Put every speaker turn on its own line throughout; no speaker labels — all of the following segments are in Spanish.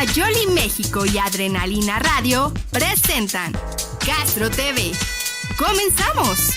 Mayoli México y Adrenalina Radio presentan Gastro TV. ¡Comenzamos!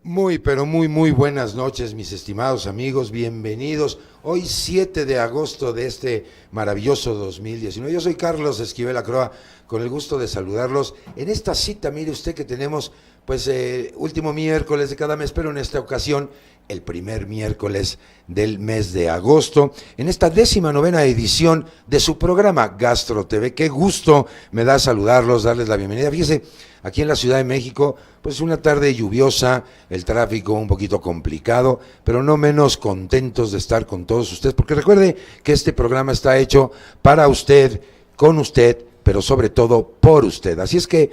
Muy, pero muy buenas noches, mis estimados amigos, bienvenidos. Hoy 7 de agosto de este maravilloso 2019. Yo soy Carlos Esquivel Acroa, con el gusto de saludarlos en esta cita, mire usted, que tenemos pues último miércoles de cada mes, pero en esta ocasión el primer miércoles del mes de agosto, en esta 19ª edición de su programa Gastro TV. Qué gusto me da saludarlos, darles la bienvenida. Fíjese, aquí en la Ciudad de México, pues una tarde lluviosa, el tráfico un poquito complicado, pero no menos contentos de estar con todos ustedes, porque recuerde que este programa está hecho para usted, con usted, pero sobre todo por usted. Así es que,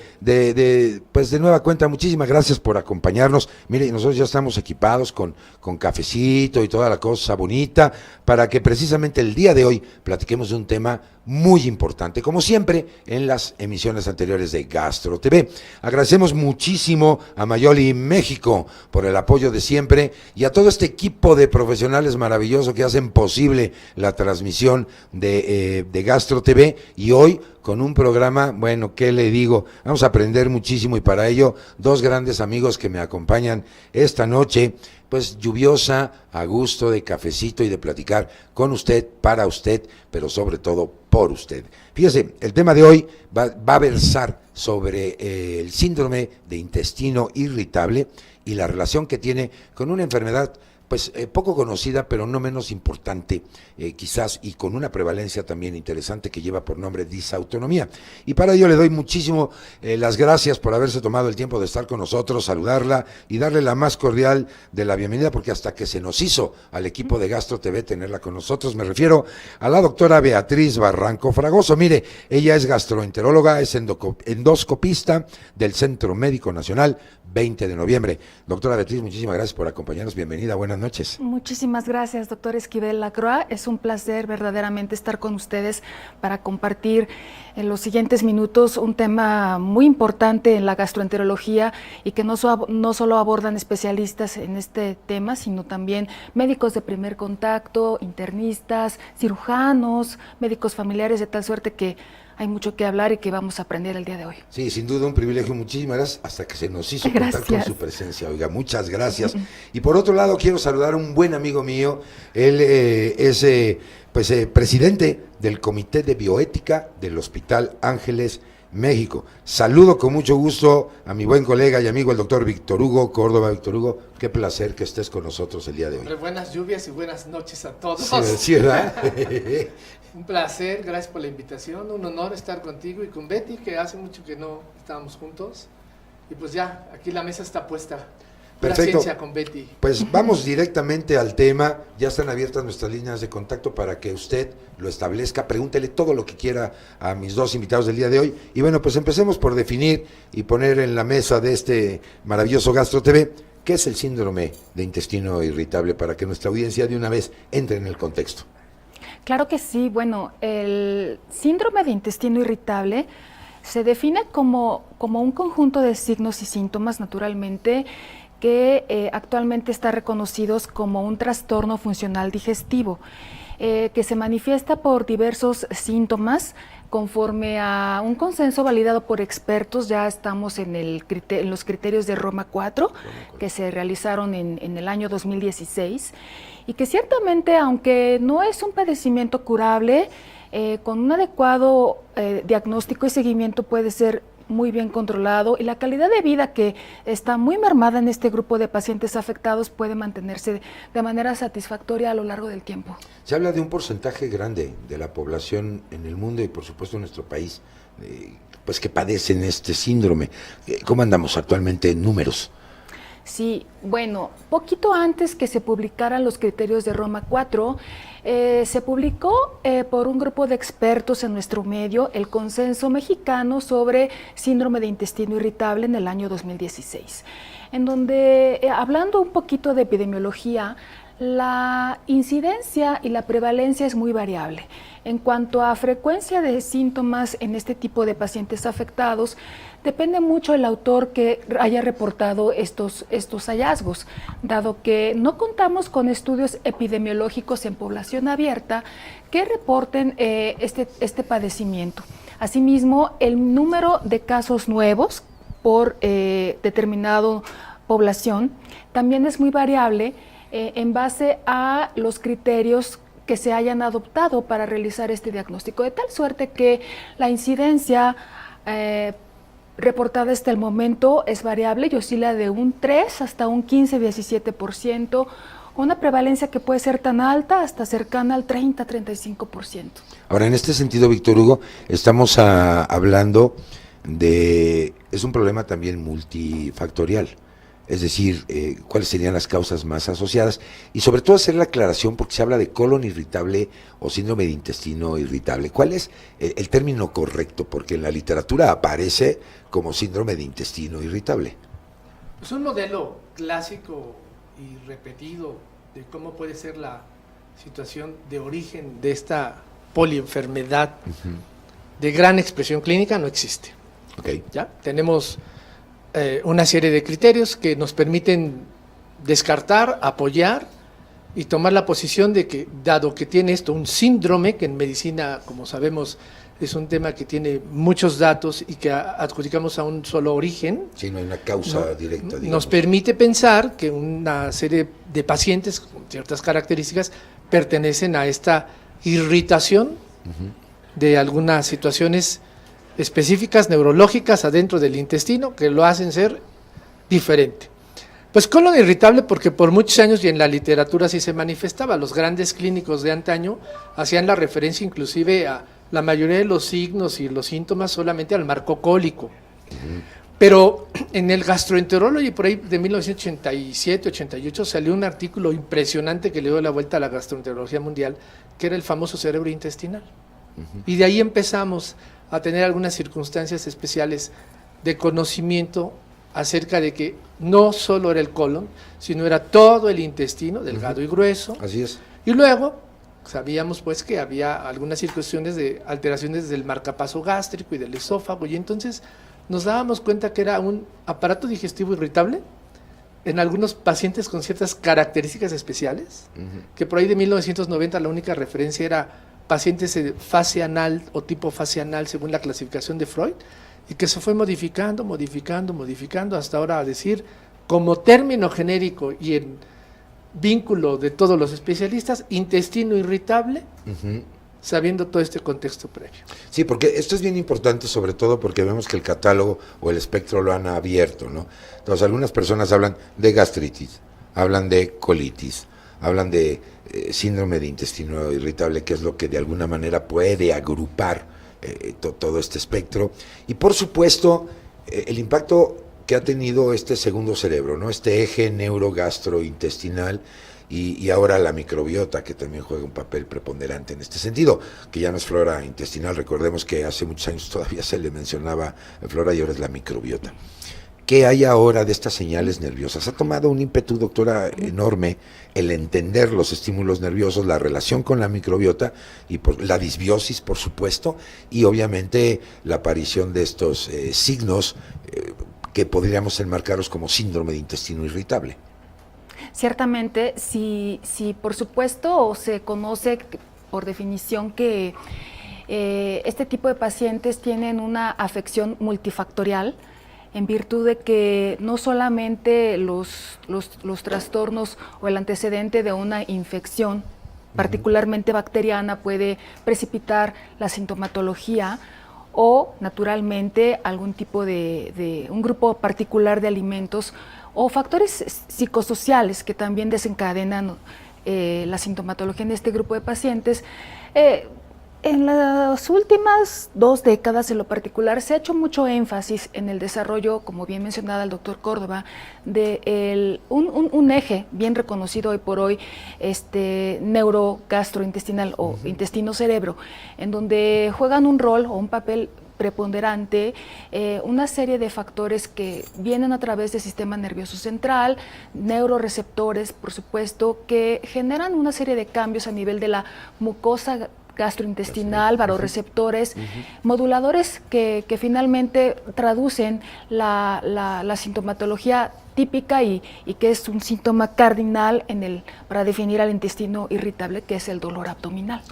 pues de nueva cuenta, muchísimas gracias por acompañarnos. Mire, nosotros ya estamos equipados con cafecito y toda la cosa bonita, para que precisamente el día de hoy platiquemos de un tema muy importante, como siempre en las emisiones anteriores de Gastro TV. Agradecemos muchísimo a Mayoli México por el apoyo de siempre y a todo este equipo de profesionales maravillosos que hacen posible la transmisión de Gastro TV, y hoy con un programa, bueno, ¿qué le digo? Vamos a aprender muchísimo, y para ello dos grandes amigos que me acompañan esta noche, pues lluviosa, a gusto de cafecito y de platicar con usted, para usted, pero sobre todo por usted. Fíjese, el tema de hoy va a versar sobre el síndrome de intestino irritable y la relación que tiene con una enfermedad pues poco conocida, pero no menos importante, quizás, y con una prevalencia también interesante, que lleva por nombre disautonomía. Y para ello le doy muchísimo las gracias por haberse tomado el tiempo de estar con nosotros, saludarla y darle la más cordial de la bienvenida, porque hasta que se nos hizo al equipo de Gastro TV tenerla con nosotros. Me refiero a la doctora Beatriz Barranco Fragoso. Mire, ella es gastroenteróloga, es endoscopista del Centro Médico Nacional 20 de noviembre. Doctora Beatriz, muchísimas gracias por acompañarnos. Bienvenida, buenas noches.
Muchísimas gracias, doctor Esquivel Lacroix. Es un placer verdaderamente estar con ustedes para compartir en los siguientes minutos un tema muy importante en la gastroenterología, y que no solo abordan especialistas en este tema, sino también médicos de primer contacto, internistas, cirujanos, médicos familiares, de tal suerte que hay mucho que hablar y que vamos a aprender el día de hoy.
Sí, sin duda un privilegio. Muchísimas gracias, hasta que se nos hizo contar con su presencia. Oiga, muchas gracias. Y por otro lado, quiero saludar a un buen amigo mío. Él es presidente del Comité de Bioética del Hospital Ángeles México. Saludo con mucho gusto a mi buen colega y amigo, el doctor Víctor Hugo Córdoba. Víctor Hugo, qué placer que estés con nosotros el día de hoy.
Buenas lluvias y buenas noches a todos.
Sí, ¿verdad?
Un placer, gracias por la invitación, un honor estar contigo y con Betty, que hace mucho que no estábamos juntos. Y pues ya, aquí la mesa está puesta.
Perfecto.
La ciencia con Betty.
Pues vamos directamente al tema. Ya están abiertas nuestras líneas de contacto para que usted lo establezca. Pregúntele todo lo que quiera a mis dos invitados del día de hoy. Y bueno, pues empecemos por definir y poner en la mesa de este maravilloso Gastro TV qué es el síndrome de intestino irritable, para que nuestra audiencia de una vez entre en el contexto.
Claro que sí. Bueno, el síndrome de intestino irritable se define como un conjunto de signos y síntomas, naturalmente, que actualmente está reconocidos como un trastorno funcional digestivo, que se manifiesta por diversos síntomas. Conforme a un consenso validado por expertos, ya estamos en los criterios de Roma 4, que se realizaron en el año 2016, y que ciertamente, aunque no es un padecimiento curable, con un adecuado diagnóstico y seguimiento puede ser muy bien controlado, y la calidad de vida, que está muy mermada en este grupo de pacientes afectados, puede mantenerse de manera satisfactoria a lo largo del tiempo.
Se habla de un porcentaje grande de la población en el mundo y por supuesto en nuestro país, pues que padecen este síndrome. ¿Cómo andamos actualmente en números?
Sí, bueno, poquito antes que se publicaran los criterios de Roma 4, se publicó por un grupo de expertos en nuestro medio el Consenso Mexicano sobre Síndrome de Intestino Irritable en el año 2016, en donde, hablando un poquito de epidemiología, La incidencia y la prevalencia es muy variable. En cuanto a frecuencia de síntomas en este tipo de pacientes afectados, depende mucho del autor que haya reportado estos hallazgos, dado que no contamos con estudios epidemiológicos en población abierta que reporten este padecimiento. Asimismo, el número de casos nuevos por determinada población también es muy variable en base a los criterios que se hayan adoptado para realizar este diagnóstico, de tal suerte que la incidencia reportada hasta el momento es variable y oscila de un 3 hasta un 15-17%, una prevalencia que puede ser tan alta hasta cercana al 30-35%.
Ahora, en este sentido, Víctor Hugo, estamos hablando es un problema también multifactorial. Es decir, cuáles serían las causas más asociadas y sobre todo hacer la aclaración porque se habla de colon irritable o síndrome de intestino irritable. ¿Cuál es el término correcto? Porque en la literatura aparece como síndrome de intestino irritable.
Es un modelo clásico y repetido de cómo puede ser la situación de origen de esta polienfermedad de gran expresión clínica, no existe.
Okay.
¿Ya? Tenemos una serie de criterios que nos permiten descartar, apoyar y tomar la posición de que, dado que tiene esto un síndrome, que en medicina, como sabemos, es un tema que tiene muchos datos y que adjudicamos a un solo origen.
Sí, no hay una causa directa. Digamos.
Nos permite pensar que una serie de pacientes con ciertas características pertenecen a esta irritación de algunas situaciones específicas neurológicas adentro del intestino que lo hacen ser diferente. Pues colon irritable porque por muchos años y en la literatura sí se manifestaba, los grandes clínicos de antaño hacían la referencia inclusive a la mayoría de los signos y los síntomas solamente al marco cólico. Pero en el Gastroenterology, por ahí de 1987-88, salió un artículo impresionante que le dio la vuelta a la gastroenterología mundial, que era el famoso cerebro intestinal. Y de ahí empezamos a tener algunas circunstancias especiales de conocimiento acerca de que no solo era el colon, sino era todo el intestino, delgado y grueso.
Así es.
Y luego sabíamos pues que había algunas circunstancias de alteraciones del marcapaso gástrico y del esófago, y entonces nos dábamos cuenta que era un aparato digestivo irritable en algunos pacientes con ciertas características especiales, que por ahí de 1990 la única referencia era pacientes de fase anal o tipo fase anal según la clasificación de Freud, y que se fue modificando hasta ahora a decir como término genérico y en vínculo de todos los especialistas, intestino irritable, sabiendo todo este contexto previo.
Sí, porque esto es bien importante, sobre todo porque vemos que el catálogo o el espectro lo han abierto, ¿no? Entonces, algunas personas hablan de gastritis, hablan de colitis, hablan de síndrome de intestino irritable, que es lo que de alguna manera puede agrupar todo este espectro. Y por supuesto, el impacto que ha tenido este segundo cerebro, ¿no? Este eje neurogastrointestinal y ahora la microbiota, que también juega un papel preponderante en este sentido, que ya no es flora intestinal, recordemos que hace muchos años todavía se le mencionaba flora y ahora es la microbiota. ¿Qué hay ahora de estas señales nerviosas? Ha tomado un ímpetu, doctora, enorme el entender los estímulos nerviosos, la relación con la microbiota y la disbiosis, por supuesto, y obviamente la aparición de estos signos que podríamos enmarcarlos como síndrome de intestino irritable.
Ciertamente, si por supuesto se conoce por definición que este tipo de pacientes tienen una afección multifactorial, en virtud de que no solamente los trastornos o el antecedente de una infección, particularmente bacteriana, puede precipitar la sintomatología o, naturalmente, algún tipo de un grupo particular de alimentos o factores psicosociales que también desencadenan la sintomatología en este grupo de pacientes. En las últimas 2 décadas, en lo particular, se ha hecho mucho énfasis en el desarrollo, como bien mencionaba el doctor Córdoba, de un eje bien reconocido hoy por hoy, neurogastrointestinal o intestino-cerebro, en donde juegan un rol o un papel preponderante una serie de factores que vienen a través del sistema nervioso central, neuroreceptores, por supuesto, que generan una serie de cambios a nivel de la mucosa gastrointestinal, varoreceptores, moduladores que finalmente traducen la sintomatología típica y que es un síntoma cardinal para definir al intestino irritable, que es el dolor abdominal.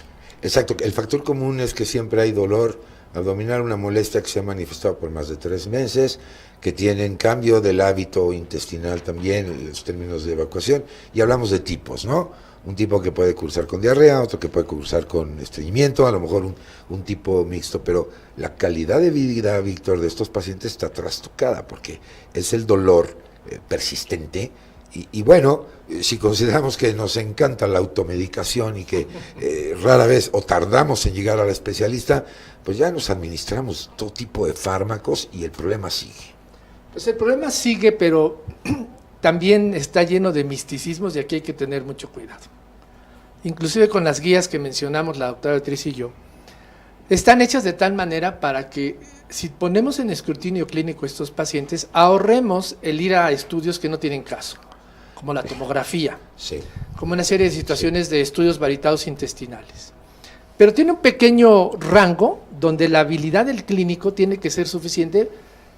Exacto, el factor común es que siempre hay dolor abdominal, una molestia que se ha manifestado por más de 3 meses, que tienen cambio del hábito intestinal también, en los términos de evacuación, y hablamos de tipos, ¿no? Un tipo que puede cursar con diarrea, otro que puede cursar con estreñimiento, a lo mejor un tipo mixto, pero la calidad de vida, Víctor, de estos pacientes está trastocada, porque es el dolor persistente, y bueno, si consideramos que nos encanta la automedicación y que rara vez o tardamos en llegar al especialista, pues ya nos administramos todo tipo de fármacos y el problema sigue.
Pues el problema sigue, pero también está lleno de misticismos y aquí hay que tener mucho cuidado. Inclusive con las guías que mencionamos la doctora Beatriz y yo, están hechas de tal manera para que si ponemos en escrutinio clínico estos pacientes, ahorremos el ir a estudios que no tienen caso, como la tomografía,
Sí.
como una serie de situaciones de estudios varitados intestinales. Pero tiene un pequeño rango donde la habilidad del clínico tiene que ser suficiente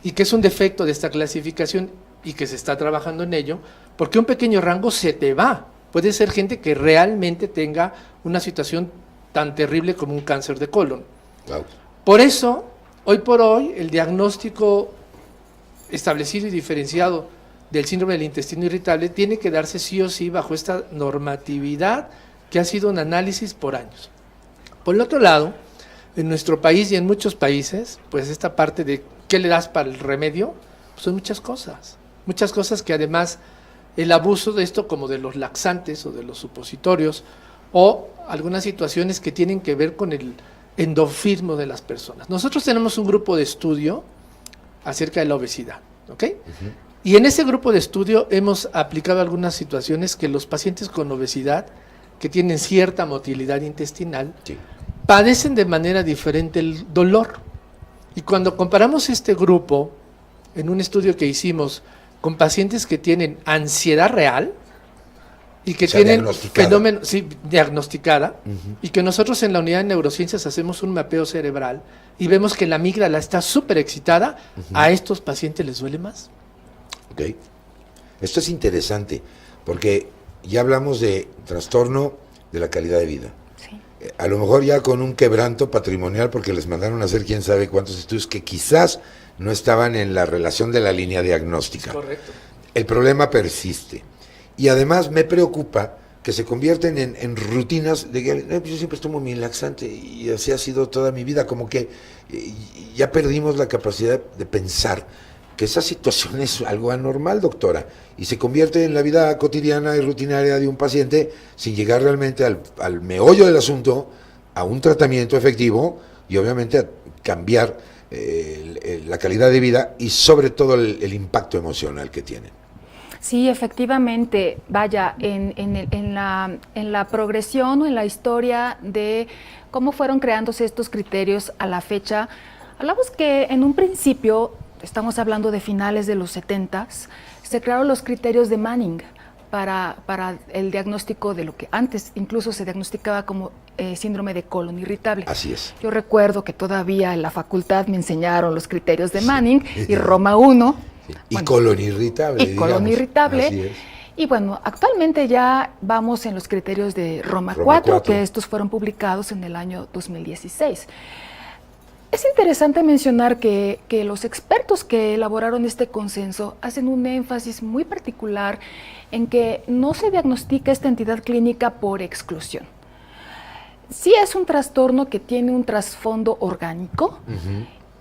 y que es un defecto de esta clasificación y que se está trabajando en ello, porque un pequeño rango se te va. Puede ser gente que realmente tenga una situación tan terrible como un cáncer de colon.
Wow.
Por eso, hoy por hoy, el diagnóstico establecido y diferenciado del síndrome del intestino irritable tiene que darse sí o sí bajo esta normatividad que ha sido un análisis por años. Por el otro lado, en nuestro país y en muchos países, pues esta parte de qué le das para el remedio, pues son muchas cosas que además el abuso de esto como de los laxantes o de los supositorios o algunas situaciones que tienen que ver con el endorfismo de las personas. Nosotros tenemos un grupo de estudio acerca de la obesidad, ¿ok? Y en ese grupo de estudio hemos aplicado algunas situaciones que los pacientes con obesidad, que tienen cierta motilidad intestinal,
Sí.
padecen de manera diferente el dolor. Y cuando comparamos este grupo, en un estudio que hicimos con pacientes que tienen ansiedad real y que tienen fenómeno, sí, diagnosticada, y que nosotros en la unidad de neurociencias hacemos un mapeo cerebral y vemos que la amígdala está súper excitada, a estos pacientes les duele más.
Ok. Esto es interesante, porque ya hablamos de trastorno de la calidad de vida.
Sí.
A lo mejor ya con un quebranto patrimonial, porque les mandaron a hacer quién sabe cuántos estudios que quizás no estaban en la relación de la línea diagnóstica.
Correcto.
El problema persiste. Y además me preocupa que se convierten en rutinas de que yo siempre tomo mi laxante y así ha sido toda mi vida, como que ya perdimos la capacidad de pensar que esa situación es algo anormal, doctora, y se convierte en la vida cotidiana y rutinaria de un paciente sin llegar realmente al meollo del asunto, a un tratamiento efectivo y obviamente a cambiar la calidad de vida y sobre todo el impacto emocional que tienen.
Sí, efectivamente, vaya, en la progresión o en la historia de cómo fueron creándose estos criterios a la fecha, hablamos que en un principio, estamos hablando de finales de los 70s, se crearon los criterios de Manning para el diagnóstico de lo que antes incluso se diagnosticaba como síndrome de colon irritable.
Así es.
Yo recuerdo que todavía en la facultad me enseñaron los criterios de Manning y Roma 1.
Sí. Y
Bueno,
colon irritable.
Y colon irritable.
Así es.
Y bueno, actualmente ya vamos en los criterios de Roma 4, que estos fueron publicados en el año 2016. Es interesante mencionar que los expertos que elaboraron este consenso hacen un énfasis muy particular en que no se diagnostica esta entidad clínica por exclusión. Sí es un trastorno que tiene un trasfondo orgánico,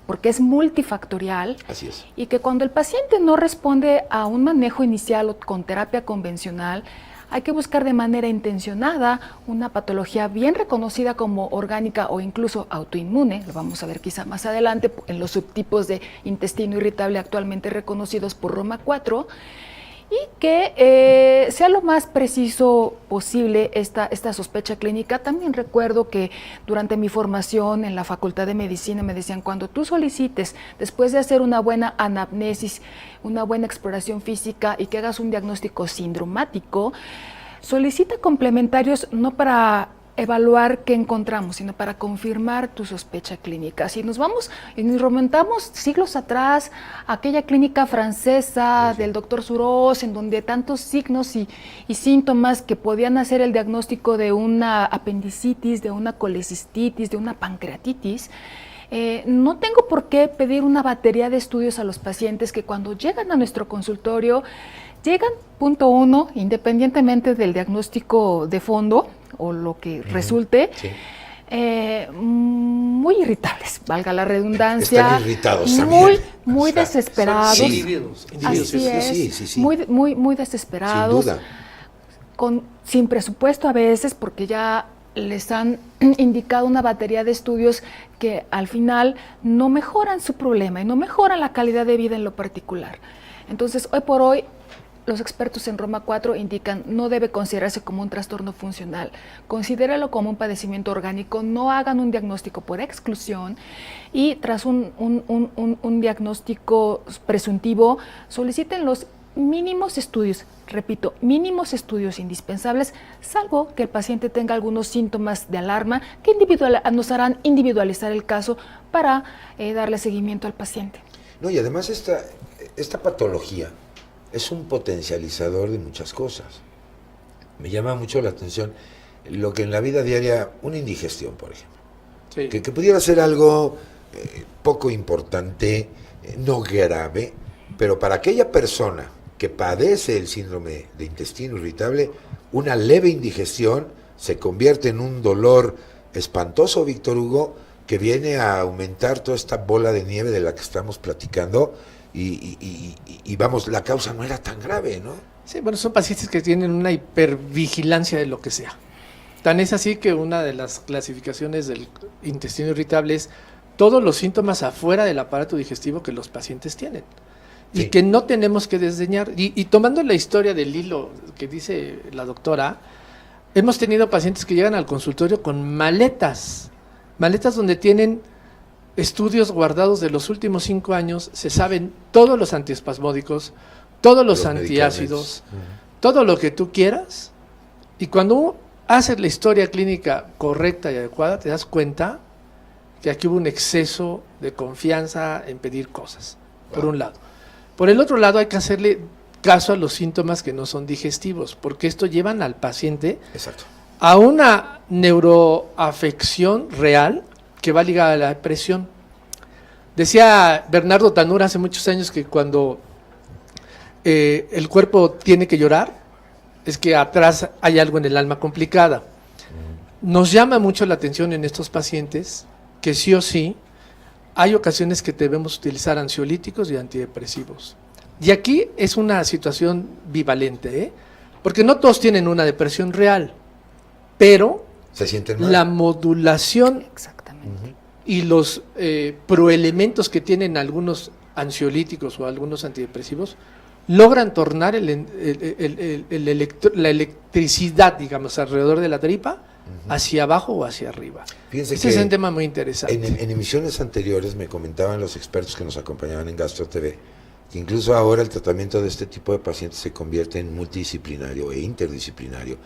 porque es multifactorial.
Así es.
Y que cuando el paciente no responde a un manejo inicial o con terapia convencional, hay que buscar de manera intencionada una patología bien reconocida como orgánica o incluso autoinmune, lo vamos a ver quizá más adelante en los subtipos de intestino irritable actualmente reconocidos por Roma 4, y que sea lo más preciso posible esta sospecha clínica. También recuerdo que durante mi formación en la Facultad de Medicina me decían, cuando tú solicites, después de hacer una buena anamnesis, una buena exploración física y que hagas un diagnóstico sindromático, solicita complementarios no para evaluar qué encontramos, sino para confirmar tu sospecha clínica. Si nos vamos y nos remontamos siglos atrás, aquella clínica francesa del doctor Suros, en donde tantos signos y síntomas que podían hacer el diagnóstico de una apendicitis, de una colecistitis, de una pancreatitis, no tengo por qué pedir una batería de estudios a los pacientes que cuando llegan a nuestro consultorio, llegan, punto uno, independientemente del diagnóstico de fondo o lo que resulte,
sí.
Muy irritables, valga la redundancia.
Están irritados también.
Muy desesperados.
Sí.
Individuos.
Así es,
sí.
muy desesperados.
Sin duda.
Sin presupuesto a veces, porque ya les han indicado una batería de estudios que al final no mejoran su problema y no mejoran la calidad de vida en lo particular. Entonces, hoy por hoy, los expertos en Roma 4 indican no debe considerarse como un trastorno funcional, considéralo como un padecimiento orgánico, no hagan un diagnóstico por exclusión y tras un diagnóstico presuntivo soliciten los mínimos estudios, repito, mínimos estudios indispensables, salvo que el paciente tenga algunos síntomas de alarma que nos harán individualizar el caso para darle seguimiento al paciente.
No, y además esta patología es un potencializador de muchas cosas. Me llama mucho la atención lo que en la vida diaria, una indigestión, por ejemplo,
Sí.
que pudiera ser algo poco importante, no grave, pero para aquella persona que padece el síndrome de intestino irritable, una leve indigestión se convierte en un dolor espantoso, Víctor Hugo, que viene a aumentar toda esta bola de nieve de la que estamos platicando. Y vamos, la causa no era tan grave, ¿no?
Sí, bueno, son pacientes que tienen una hipervigilancia de lo que sea. Tan es así que una de las clasificaciones del intestino irritable es todos los síntomas afuera del aparato digestivo que los pacientes tienen.
Sí.
Y que no tenemos que desdeñar. Y tomando la historia del hilo que dice la doctora, hemos tenido pacientes que llegan al consultorio con maletas donde tienen estudios guardados de los últimos 5 años, se saben todos los antiespasmódicos, todos los antiácidos, todo lo que tú quieras, y cuando haces la historia clínica correcta y adecuada, te das cuenta que aquí hubo un exceso de confianza en pedir cosas, por un lado. Por el otro lado, hay que hacerle caso a los síntomas que no son digestivos, porque esto llevan al paciente
Exacto.
a una neuroafección real que va ligada a la depresión. Decía Bernardo Tanura hace muchos años que cuando el cuerpo tiene que llorar, es que atrás hay algo en el alma complicada. Nos llama mucho la atención en estos pacientes que sí o sí hay ocasiones que debemos utilizar ansiolíticos y antidepresivos. Y aquí es una situación bivalente, porque no todos tienen una depresión real, pero
Se sienten mal.
la modulación
Exactamente.
y los proelementos que tienen algunos ansiolíticos o algunos antidepresivos logran tornar la electricidad, digamos, alrededor de la tripa hacia abajo o hacia arriba.
Fíjense
Ese
que
es un tema muy interesante.
en emisiones anteriores me comentaban los expertos que nos acompañaban en Gastro TV que incluso ahora el tratamiento de este tipo de pacientes se convierte en multidisciplinario e interdisciplinario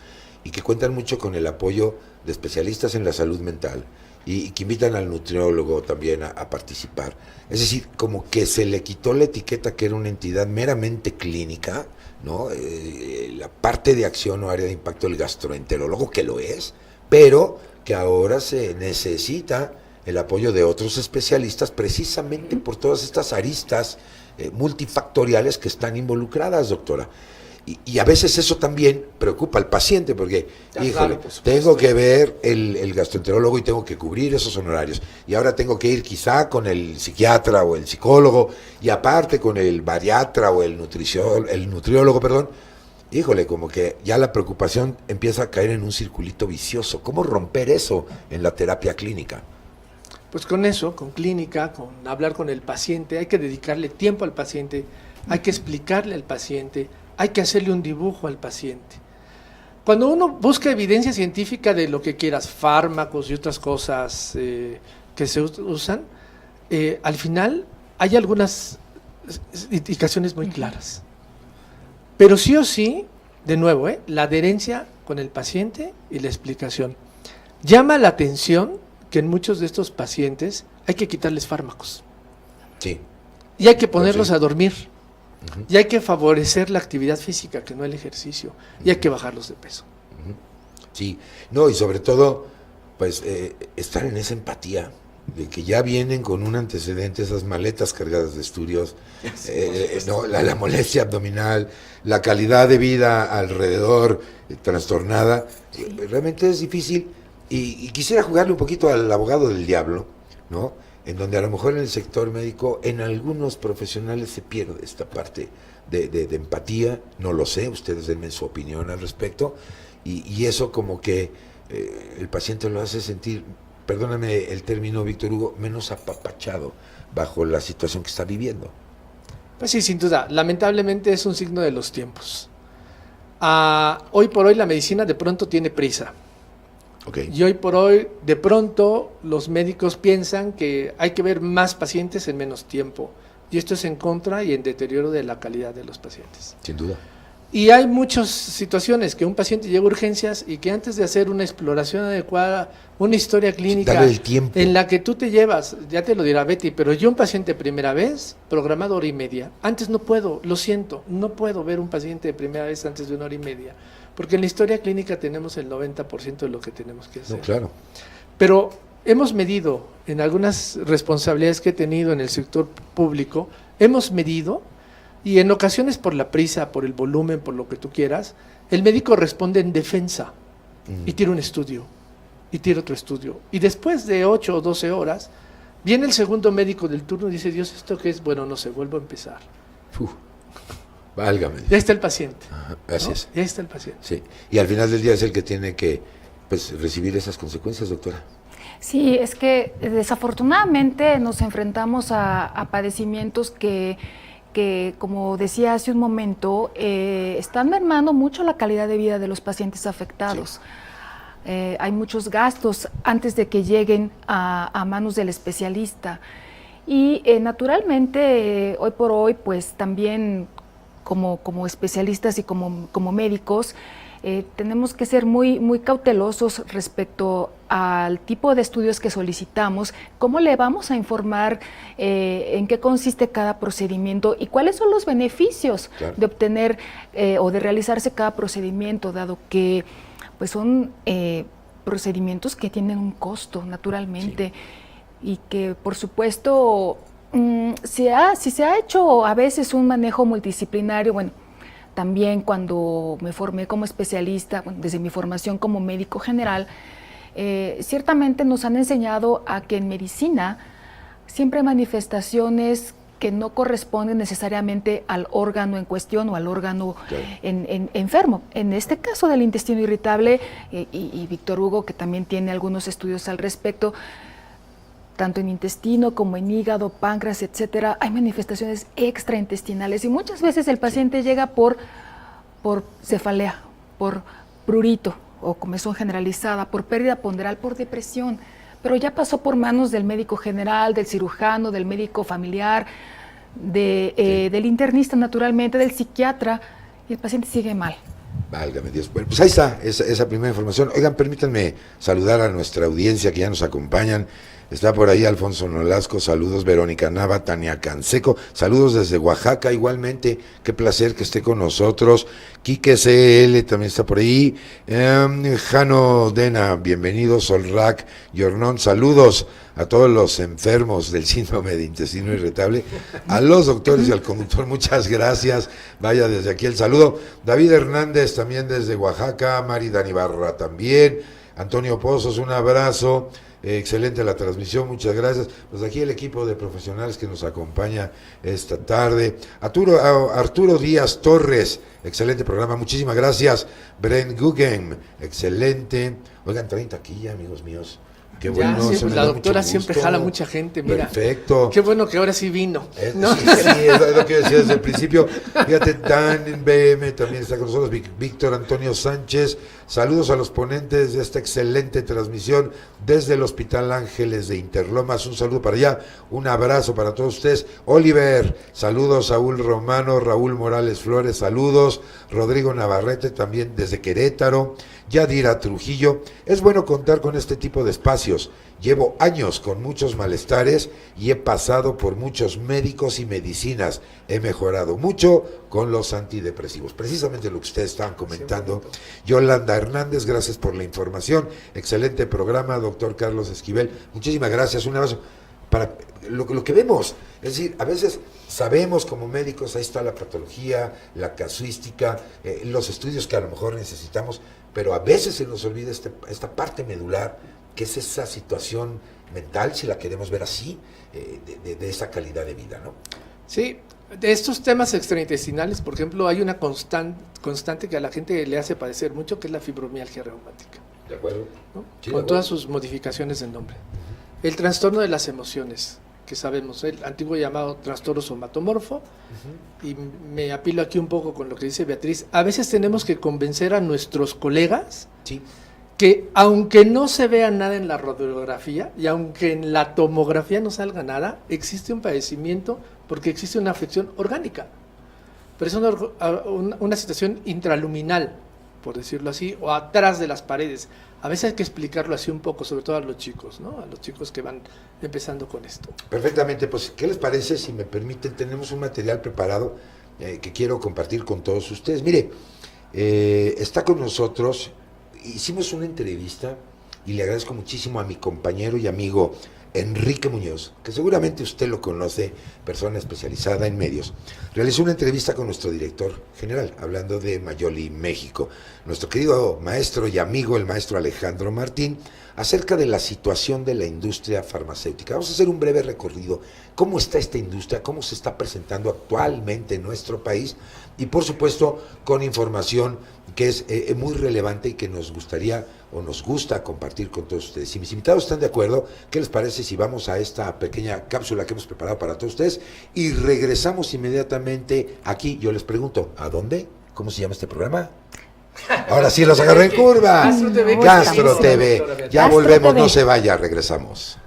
y que cuentan mucho con el apoyo de especialistas en la salud mental y que invitan al nutriólogo también a participar. Es decir, como que se le quitó la etiqueta que era una entidad meramente clínica, ¿no? La parte de acción o área de impacto del gastroenterólogo, que lo es, pero que ahora se necesita el apoyo de otros especialistas precisamente por todas estas aristas multifactoriales que están involucradas, doctora. Y a veces eso también preocupa al paciente porque,
Ya,
híjole,
claro, por supuesto.
tengo que ver el gastroenterólogo y tengo que cubrir esos honorarios. Y ahora tengo que ir quizá con el psiquiatra o el psicólogo y aparte con el bariatra o el nutriólogo, perdón. Híjole, como que ya la preocupación empieza a caer en un circulito vicioso. ¿Cómo romper eso en la terapia clínica?
Pues con eso, con clínica, con hablar con el paciente, hay que dedicarle tiempo al paciente, hay que explicarle al paciente, hay que hacerle un dibujo al paciente. Cuando uno busca evidencia científica de lo que quieras, fármacos y otras cosas que se usan, al final hay algunas indicaciones muy claras. Pero sí o sí, de nuevo, la adherencia con el paciente y la explicación. Llama la atención que en muchos de estos pacientes hay que quitarles fármacos.
Sí.
Y hay que ponerlos
sí.
a dormir.
Uh-huh.
Y hay que favorecer la actividad física, que no el ejercicio. Y hay que bajarlos de peso.
Uh-huh. Sí, no, y sobre todo, pues, estar en esa empatía, de que ya vienen con un antecedente, esas maletas cargadas de estudios, no, la molestia abdominal, la calidad de vida alrededor trastornada, realmente es difícil, y quisiera jugarle un poquito al abogado del diablo, ¿no? En donde a lo mejor en el sector médico, en algunos profesionales se pierde esta parte de empatía, no lo sé, ustedes denme su opinión al respecto, y eso como que el paciente lo hace sentir, perdóname el término, Víctor Hugo, menos apapachado bajo la situación que está viviendo.
Pues sí, sin duda, lamentablemente es un signo de los tiempos. Hoy por hoy la medicina de pronto tiene prisa.
Okay.
Y hoy por hoy, de pronto, los médicos piensan que hay que ver más pacientes en menos tiempo. Y esto es en contra y en deterioro de la calidad de los pacientes.
Sin duda.
Y hay muchas situaciones que un paciente llega a urgencias y que antes de hacer una exploración adecuada, una historia clínica
darle el tiempo,
en la que tú te llevas, ya te lo dirá Betty, pero yo un paciente primera vez, programado 1 hora y media, antes no puedo, lo siento, no puedo ver un paciente de primera vez antes de 1 hora y media, porque en la historia clínica tenemos el 90% de lo que tenemos que hacer.
No, claro.
Pero hemos medido, en algunas responsabilidades que he tenido en el sector público, hemos medido, y en ocasiones por la prisa, por el volumen, por lo que tú quieras, el médico responde en defensa y tira un estudio, y tira otro estudio. Y después de 8 o 12 horas, viene el segundo médico del turno y dice, Dios, ¿esto qué es? Bueno, no sé, vuelvo a empezar.
Válgame.
Ya está el paciente.
Ajá, así
¿no?
es.
Ya está el paciente.
Sí. Y al final del día es el que tiene que, pues, recibir esas consecuencias, doctora.
Sí, es que desafortunadamente nos enfrentamos a padecimientos que, como decía hace un momento, están mermando mucho la calidad de vida de los pacientes afectados. Sí. Hay muchos gastos antes de que lleguen a manos del especialista. Y naturalmente, hoy por hoy, pues también como especialistas y como médicos, tenemos que ser muy cautelosos respecto al tipo de estudios que solicitamos, cómo le vamos a informar en qué consiste cada procedimiento y cuáles son los beneficios de obtener o de realizarse cada procedimiento, dado que pues son procedimientos que tienen un costo, naturalmente, y que por supuesto si se ha hecho a veces un manejo multidisciplinario, bueno, también cuando me formé como especialista, bueno, desde mi formación como médico general, ciertamente nos han enseñado a que en medicina siempre hay manifestaciones que no corresponden necesariamente al órgano en cuestión o al órgano enfermo. En este caso del intestino irritable, y Víctor Hugo, que también tiene algunos estudios al respecto, tanto en intestino como en hígado, páncreas, etcétera, hay manifestaciones extraintestinales y muchas veces el paciente llega por cefalea, por prurito o comezón generalizada, por pérdida ponderal, por depresión, pero ya pasó por manos del médico general, del cirujano, del médico familiar, del internista naturalmente, del psiquiatra, y el paciente sigue mal.
Válgame Dios. Bueno, pues ahí está esa primera información. Oigan, permítanme saludar a nuestra audiencia que ya nos acompañan. Está por ahí Alfonso Nolasco, saludos, Verónica Nava, Tania Canseco, saludos desde Oaxaca igualmente, qué placer que esté con nosotros. Quique CL también está por ahí, Jano Dena, bienvenido, Solrac, Yornón, saludos a todos los enfermos del síndrome de intestino irritable, a los doctores y al conductor, muchas gracias, vaya desde aquí el saludo. David Hernández también desde Oaxaca, Mari Danibarra también, Antonio Pozos, un abrazo. Excelente la transmisión, muchas gracias. Pues aquí el equipo de profesionales que nos acompaña esta tarde. Arturo Díaz Torres, excelente programa, muchísimas gracias. Brent Guggen, excelente. Oigan, traen taquilla, amigos míos. Qué bueno,
pues la doctora
mucho
siempre
gusto.
jala mucha gente, mira.
Perfecto.
Qué bueno que ahora sí vino. ¿no?
Sí, es lo que yo decía desde el principio. Fíjate, Dan en BM también está con nosotros, Víctor Antonio Sánchez. Saludos a los ponentes de esta excelente transmisión desde el Hospital Ángeles de Interlomas. Un saludo para allá, un abrazo para todos ustedes. Oliver, saludos. Saúl Romano, Raúl Morales Flores, saludos. Rodrigo Navarrete también desde Querétaro. Yadira Trujillo. Es bueno contar con este tipo de espacios. Llevo años con muchos malestares y he pasado por muchos médicos y medicinas. He mejorado mucho con los antidepresivos. Precisamente lo que ustedes estaban comentando. Yolanda Hernández, gracias por la información. Excelente programa, doctor Carlos Esquivel. Muchísimas gracias. Un abrazo. Para lo que vemos, es decir, a veces sabemos como médicos, ahí está la patología, la casuística, los estudios que a lo mejor necesitamos, pero a veces se nos olvida esta parte medular, que es esa situación mental, si la queremos ver así, de esa calidad de vida, ¿no?
Sí, de estos temas extraintestinales, por ejemplo, hay una constante que a la gente le hace padecer mucho, que es la fibromialgia reumática.
¿De acuerdo?
¿No?
Sí,
Con todas sus modificaciones del nombre. El trastorno de las emociones, que sabemos, el antiguo llamado trastorno somatomorfo, y me apilo aquí un poco con lo que dice Beatriz, a veces tenemos que convencer a nuestros colegas
Sí.
que aunque no se vea nada en la radiografía y aunque en la tomografía no salga nada, existe un padecimiento porque existe una afección orgánica, pero es una situación intraluminal, por decirlo así, o atrás de las paredes. A veces hay que explicarlo así un poco, sobre todo a los chicos, ¿no? A los chicos que van empezando con esto.
Perfectamente, pues, ¿qué les parece? Si me permiten, tenemos un material preparado que quiero compartir con todos ustedes. Mire, está con nosotros, hicimos una entrevista y le agradezco muchísimo a mi compañero y amigo Enrique Muñoz, que seguramente usted lo conoce, persona especializada en medios. Realizó una entrevista con nuestro director general, hablando de Mayoli, México, nuestro querido maestro y amigo, el maestro Alejandro Martín, acerca de la situación de la industria farmacéutica. Vamos a hacer un breve recorrido, cómo está esta industria, cómo se está presentando actualmente en nuestro país, y por supuesto con información que es muy relevante y que nos gustaría o nos gusta compartir con todos ustedes. Si mis invitados están de acuerdo, ¿qué les parece si vamos a esta pequeña cápsula que hemos preparado para todos ustedes y regresamos inmediatamente aquí? Yo les pregunto, ¿a dónde? ¿Cómo se llama este programa? Ahora sí los agarré en curva.
Gastro TV.
Gastro TV. Ya
Gastro
volvemos,
TV.
no se vaya, regresamos.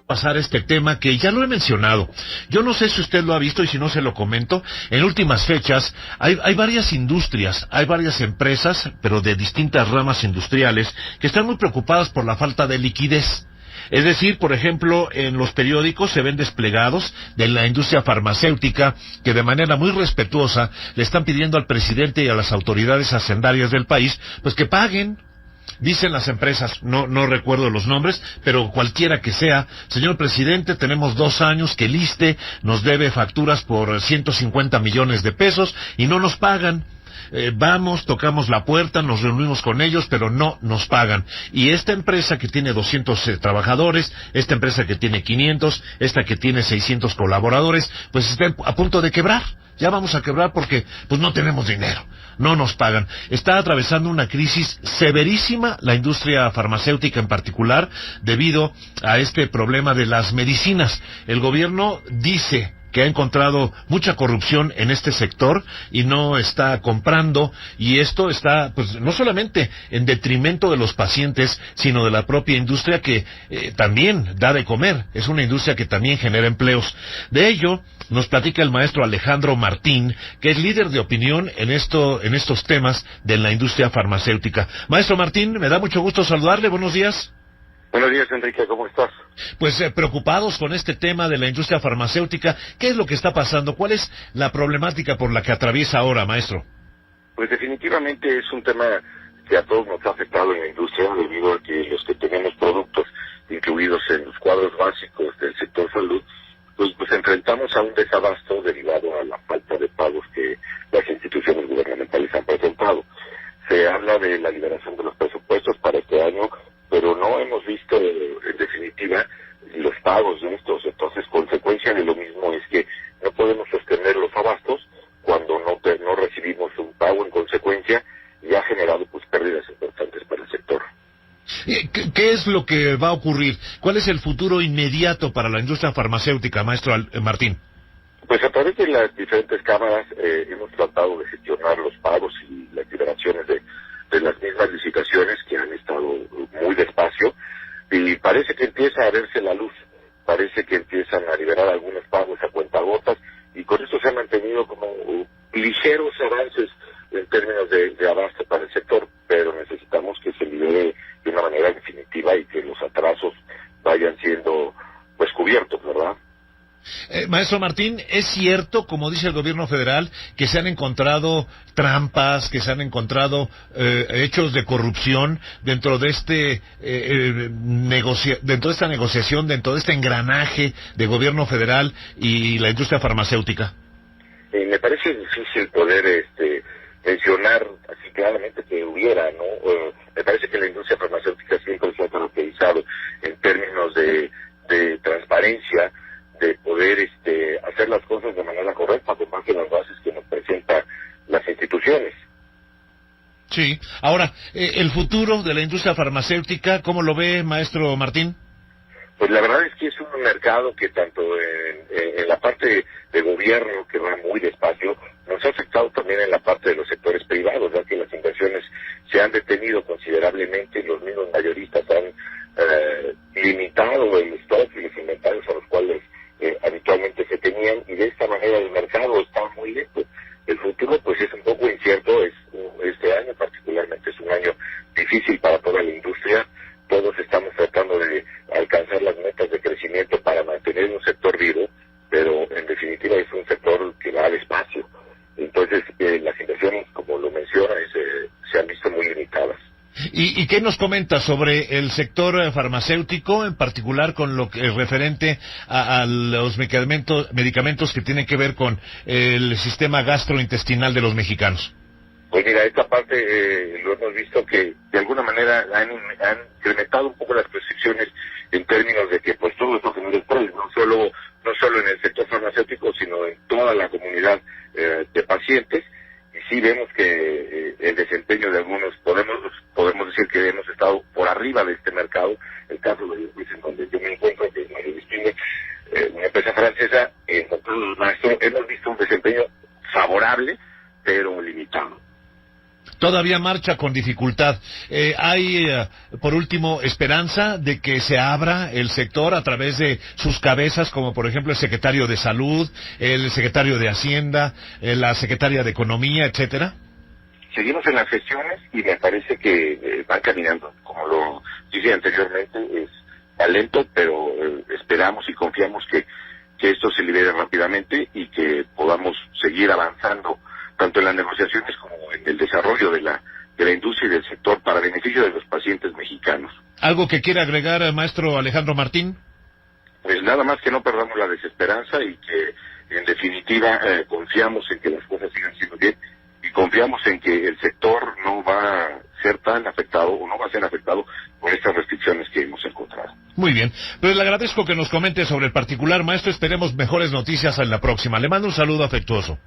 Pasar este tema que ya lo he mencionado. Yo no sé si usted lo ha visto y si no se lo comento. En últimas fechas hay varias industrias, hay varias empresas, pero de distintas ramas industriales, que están muy preocupadas por la falta de liquidez. Es decir, por ejemplo, en los periódicos se ven desplegados de la industria farmacéutica que de manera muy respetuosa le están pidiendo al presidente y a las autoridades hacendarias del país pues que paguen. Dicen las empresas, no recuerdo los nombres, pero cualquiera que sea, señor presidente, tenemos 2 años que el ISSSTE nos debe facturas por 150 millones de pesos y no nos pagan. Vamos, tocamos la puerta, nos reunimos con ellos, pero no nos pagan. Y esta empresa que tiene 200 trabajadores, esta empresa que tiene 500, esta que tiene 600 colaboradores, pues está a punto de quebrar. Ya vamos a quebrar porque pues no tenemos dinero, no nos pagan. Está atravesando una crisis severísima la industria farmacéutica en particular debido a este problema de las medicinas. El gobierno dice que ha encontrado mucha corrupción en este sector y no está comprando, y esto está pues no solamente en detrimento de los pacientes, sino de la propia industria que también da de comer. Es una industria que también genera empleos. De ello nos platica el maestro Alejandro Martín, que es líder de opinión en estos temas de la industria farmacéutica. Maestro Martín, me da mucho gusto saludarle. Buenos días.
Buenos días, Enrique, ¿cómo estás?
Pues preocupados con este tema de la industria farmacéutica. ¿Qué es lo que está pasando? ¿Cuál es la problemática por la que atraviesa ahora, maestro?
Pues definitivamente es un tema que a todos nos ha afectado en la industria debido a que los que tenemos productos incluidos en los cuadros básicos del sector salud, pues enfrentamos a un desabasto derivado a la falta de pagos que las instituciones gubernamentales han presentado. Se habla de la liberación de los presupuestos para este año, pero impagos de estos. Entonces, consecuencia de lo mismo es que no podemos sostener los abastos cuando no recibimos un pago en consecuencia, y ha generado pues pérdidas importantes para el sector.
¿Qué es lo que va a ocurrir? ¿Cuál es el futuro inmediato para la industria farmacéutica, maestro Martín?
Pues a través de las diferentes cámaras hemos tratado de gestionar los pagos y las liberaciones de las mismas licitaciones que han estado muy despacio, y parece que empieza a verse la luz, parece que empiezan a liberar algunos pagos a cuentagotas, y con esto se han mantenido como ligeros avances en términos de abasto para el sector, pero necesitamos que se libere de una manera definitiva y que los atrasos vayan siendo pues cubiertos, ¿verdad?
Maestro Martín, ¿es cierto, como dice el gobierno federal, que se han encontrado trampas, que se han encontrado hechos de corrupción dentro de dentro de esta negociación, dentro de este engranaje de gobierno federal y la industria farmacéutica?
Me parece difícil poder mencionar así claramente que hubiera, ¿no? Me parece que la industria farmacéutica siempre se ha caracterizado en términos de transparencia, de poder hacer las cosas de manera correcta con base en las bases que nos presentan las instituciones.
Sí. Ahora, el futuro de la industria farmacéutica, ¿cómo lo ve, maestro Martín?
Pues la verdad es que es un mercado que tanto en la parte de gobierno, que va muy despacio, nos ha afectado también en la parte de los sectores privados, ya que las inversiones se han detenido considerablemente, los mismos mayoristas han limitado el stock y los inventarios a los cuales habitualmente se tenían, y de esta manera el mercado está muy lento. El futuro pues es un poco incierto, este año particularmente es un año difícil para toda la industria. Todos estamos tratando de alcanzar las metas de crecimiento para mantener un sector vivo, pero en definitiva es un sector que va despacio. Entonces las inversiones, como lo menciona, se han visto muy limitadas.
¿Y qué nos comenta sobre el sector farmacéutico, en particular con lo que es referente a los medicamentos que tienen que ver con el sistema gastrointestinal de los mexicanos?
Pues mira, esta parte lo hemos visto que de alguna manera han incrementado un poco las prescripciones en términos de que pues todo esto genera estrés, no solo en el sector farmacéutico, sino en toda la comunidad de pacientes. Y sí vemos que el desempeño de algunos, podemos decir que hemos estado por arriba de este mercado. El caso de en donde yo me encuentro, que es Mario Distingue, una empresa francesa, en el maestro, hemos visto un desempeño favorable, pero limitado.
Todavía marcha con dificultad. ¿Hay, por último, esperanza de que se abra el sector a través de sus cabezas, como por ejemplo el secretario de Salud, el secretario de Hacienda, la secretaria de Economía, etcétera?
Seguimos en las gestiones y me parece que van caminando, como lo dije anteriormente, va lento, pero esperamos y confiamos que esto se libere rápidamente y que podamos seguir avanzando tanto en las negociaciones como en el desarrollo de la industria y del sector para beneficio de los pacientes mexicanos.
¿Algo que quiera agregar, maestro Alejandro Martín?
Pues nada más que no perdamos la desesperanza y que en definitiva confiamos en que las cosas sigan siendo bien y confiamos en que el sector no va a ser tan afectado o no va a ser afectado por estas restricciones que hemos encontrado.
Muy bien, pues le agradezco que nos comente sobre el particular, maestro. Esperemos mejores noticias en la próxima. Le mando un saludo afectuoso.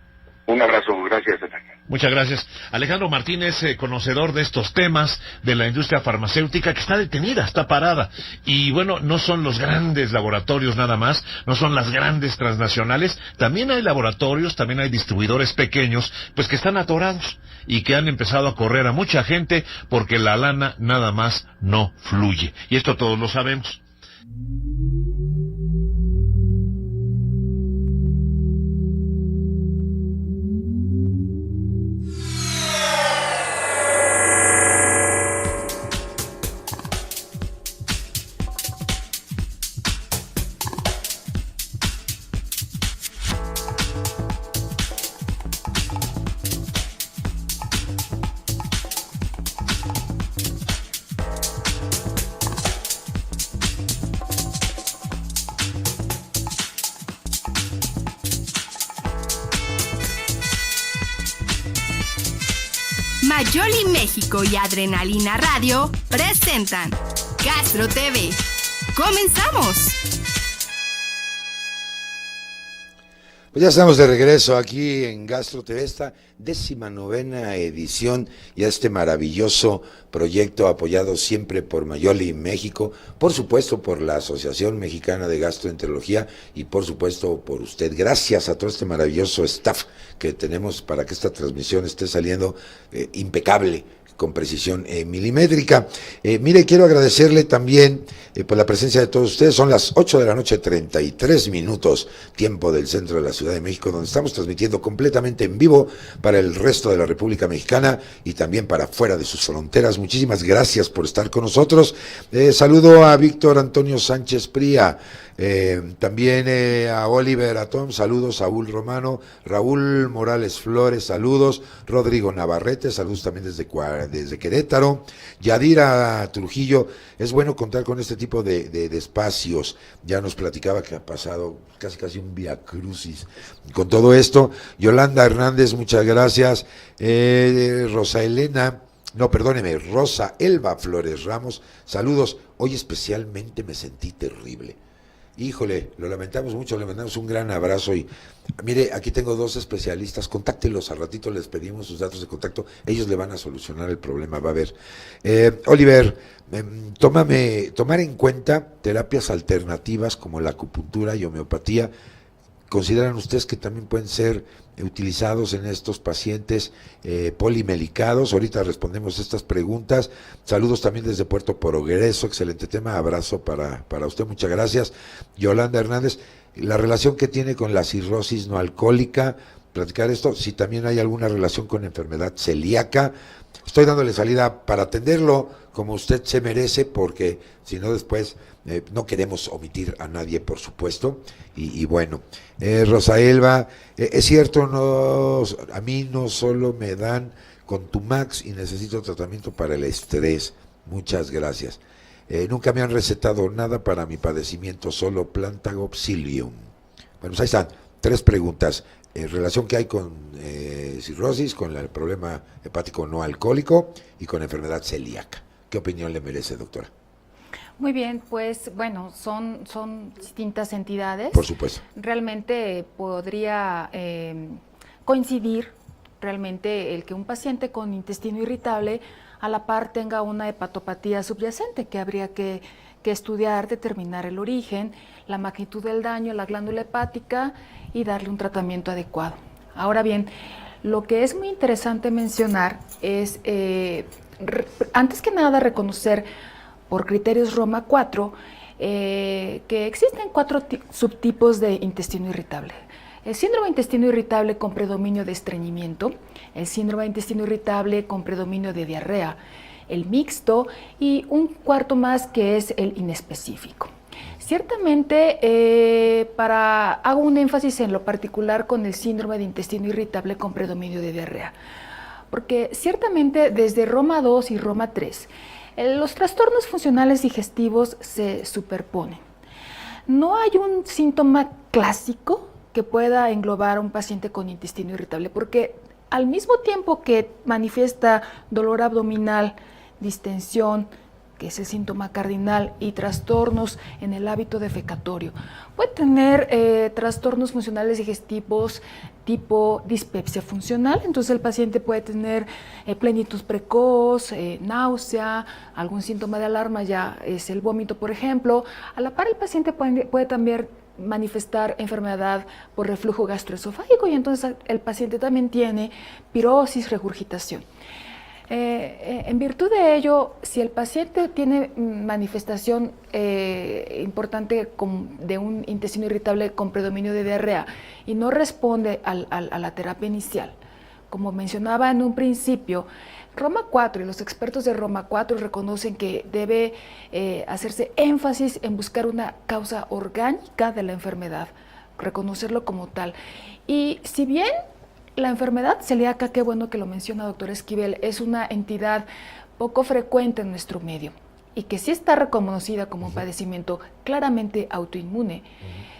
Un abrazo, gracias.
Muchas gracias. Alejandro Martínez, conocedor de estos temas de la industria farmacéutica, que está detenida, está parada. Y bueno, no son los grandes laboratorios nada más, no son las grandes transnacionales, también hay laboratorios, también hay distribuidores pequeños, pues que están atorados y que han empezado a correr a mucha gente porque la lana nada más no fluye. Y esto todos lo sabemos.
Mayoli México y Adrenalina Radio presentan Gastro TV. ¡Comenzamos!
Pues ya estamos de regreso aquí en Gastro TV, esta 19ª edición y a este maravilloso proyecto apoyado siempre por Mayoli México, por supuesto por la Asociación Mexicana de Gastroenterología y por supuesto por usted. Gracias a todo este maravilloso staff que tenemos para que esta transmisión esté saliendo impecable, con precisión milimétrica. Mire, quiero agradecerle también por la presencia de todos ustedes. Son las 8 de la noche, 33 minutos, tiempo del centro de la Ciudad de México, donde estamos transmitiendo completamente en vivo para el resto de la República Mexicana y también para fuera de sus fronteras. Muchísimas gracias por estar con nosotros. Saludo a Víctor Antonio Sánchez Pría, también a Oliver Atón, saludos, Saúl Romano, Raúl Morales Flores, saludos, Rodrigo Navarrete, saludos también desde Querétaro, Yadira Trujillo. Es bueno contar con este tipo de espacios. Ya nos platicaba que ha pasado casi un viacrucis con todo esto. Yolanda Hernández, muchas gracias. Rosa Elba Flores Ramos, saludos. Hoy especialmente me sentí terrible. Híjole, lo lamentamos mucho, le mandamos un gran abrazo y mire, aquí tengo 2 especialistas, contáctelos, al ratito les pedimos sus datos de contacto, ellos le van a solucionar el problema, va a ver. Oliver, tomar en cuenta terapias alternativas como la acupuntura y homeopatía. ¿Consideran ustedes que también pueden ser utilizados en estos pacientes polimelicados? Ahorita respondemos estas preguntas. Saludos también desde Puerto Progreso, excelente tema, abrazo para usted, muchas gracias. Yolanda Hernández, la relación que tiene con la cirrosis no alcohólica, platicar esto, si también hay alguna relación con enfermedad celíaca. Estoy dándole salida para atenderlo como usted se merece, porque si no después no queremos omitir a nadie, por supuesto. Y bueno, Rosa Elba, es cierto, a mí no solo me dan Contumax y necesito tratamiento para el estrés. Muchas gracias. Nunca me han recetado nada para mi padecimiento, solo Plantagoxilium. Bueno, pues ahí están, 3 preguntas. Relación que hay con cirrosis, con el problema hepático no alcohólico y con enfermedad celíaca. ¿Qué opinión le merece, doctora?
Muy bien, pues bueno, son distintas entidades.
Por supuesto.
Realmente podría coincidir realmente el que un paciente con intestino irritable a la par tenga una hepatopatía subyacente que habría que estudiar, determinar el origen, la magnitud del daño a la glándula hepática y darle un tratamiento adecuado. Ahora bien, lo que es muy interesante mencionar es, antes que nada, reconocer por criterios Roma 4 que existen 4 subtipos de intestino irritable. El síndrome de intestino irritable con predominio de estreñimiento, el síndrome de intestino irritable con predominio de diarrea, el mixto y un cuarto más que es el inespecífico. Ciertamente, hago un énfasis en lo particular con el síndrome de intestino irritable con predominio de diarrea, porque ciertamente desde Roma 2 y Roma 3, los trastornos funcionales digestivos se superponen. No hay un síntoma clásico que pueda englobar a un paciente con intestino irritable, porque al mismo tiempo que manifiesta dolor abdominal, distensión, que es el síntoma cardinal, y trastornos en el hábito defecatorio, puede tener trastornos funcionales digestivos tipo dispepsia funcional. Entonces el paciente puede tener plenitud precoz, náusea, algún síntoma de alarma ya es el vómito, por ejemplo. A la par el paciente puede también manifestar enfermedad por reflujo gastroesofágico y entonces el paciente también tiene pirosis, regurgitación. En virtud de ello, si el paciente tiene manifestación importante de un intestino irritable con predominio de diarrea y no responde a la terapia inicial, como mencionaba en un principio, Roma 4 y los expertos de Roma 4 reconocen que debe hacerse énfasis en buscar una causa orgánica de la enfermedad, reconocerlo como tal. Y si bien la enfermedad celíaca, qué bueno que lo menciona doctor Esquivel, es una entidad poco frecuente en nuestro medio y que sí está reconocida como un padecimiento claramente autoinmune.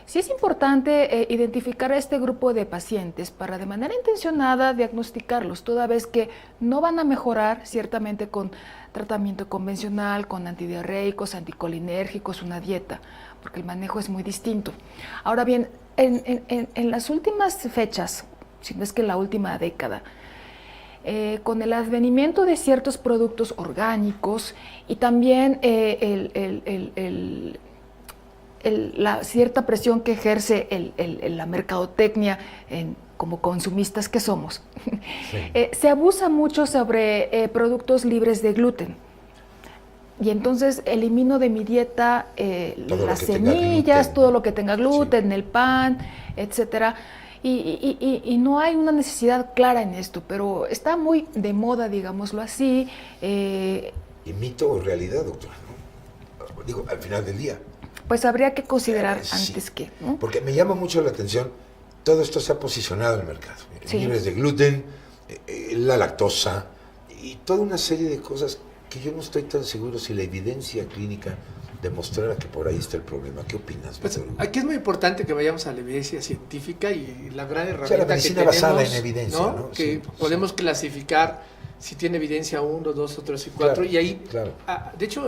Sí es importante identificar a este grupo de pacientes para de manera intencionada diagnosticarlos, toda vez que no van a mejorar ciertamente con tratamiento convencional, con antidiarreicos, anticolinérgicos, una dieta, porque el manejo es muy distinto. Ahora bien, en las últimas fechas, si no es que en la última década, con el advenimiento de ciertos productos orgánicos y también la cierta presión que ejerce la mercadotecnia como consumistas que somos, sí. Se abusa mucho sobre productos libres de gluten. Y entonces elimino de mi dieta las semillas, todo lo que tenga gluten, sí. El pan, etcétera. Y no hay una necesidad clara en esto, pero está muy de moda, digámoslo así.
¿Y mito o realidad, doctora? ¿No? Digo, al final del día.
Pues habría que considerar antes
sí.
que, ¿no?
Porque me llama mucho la atención, todo esto se ha posicionado en el mercado.
Sí.
Libres de gluten, la lactosa y toda una serie de cosas que yo no estoy tan seguro si la evidencia clínica demostrara que por ahí está el problema. ¿Qué opinas?
Pues, aquí es muy importante que vayamos a la evidencia científica y la gran herramienta
la medicina
que tenemos,
basada en evidencia, ¿no?
Que
sí,
podemos
sí.
clasificar si tiene evidencia 1, 2, 3 y 4.
Claro,
y ahí,
claro.
De hecho,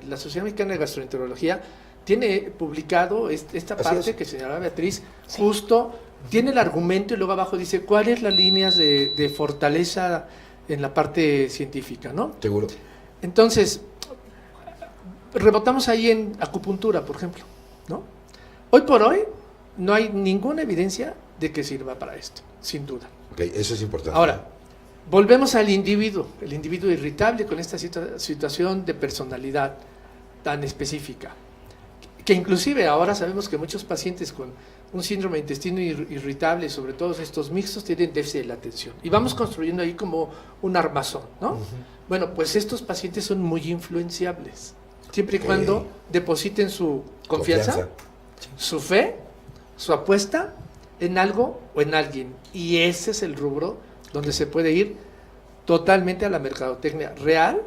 la Sociedad Mexicana de Gastroenterología tiene publicado esta parte que señalaba Beatriz, sí. Justo tiene el argumento y luego abajo dice cuáles las líneas de fortaleza en la parte científica, ¿no?
Seguro.
Entonces, rebotamos ahí en acupuntura, por ejemplo, ¿no? Hoy por hoy no hay ninguna evidencia de que sirva para esto, sin duda.
Okay, eso es importante.
Ahora, volvemos al individuo, el individuo irritable con esta situación de personalidad tan específica, que inclusive ahora sabemos que muchos pacientes con un síndrome de intestino irritable, sobre todo estos mixtos, tienen déficit de la atención. Y vamos construyendo ahí como un armazón, ¿no? Bueno, pues estos pacientes son muy influenciables, siempre y cuando depositen su confianza, su fe, su apuesta en algo o en alguien. Y ese es el rubro donde se puede ir totalmente a la mercadotecnia real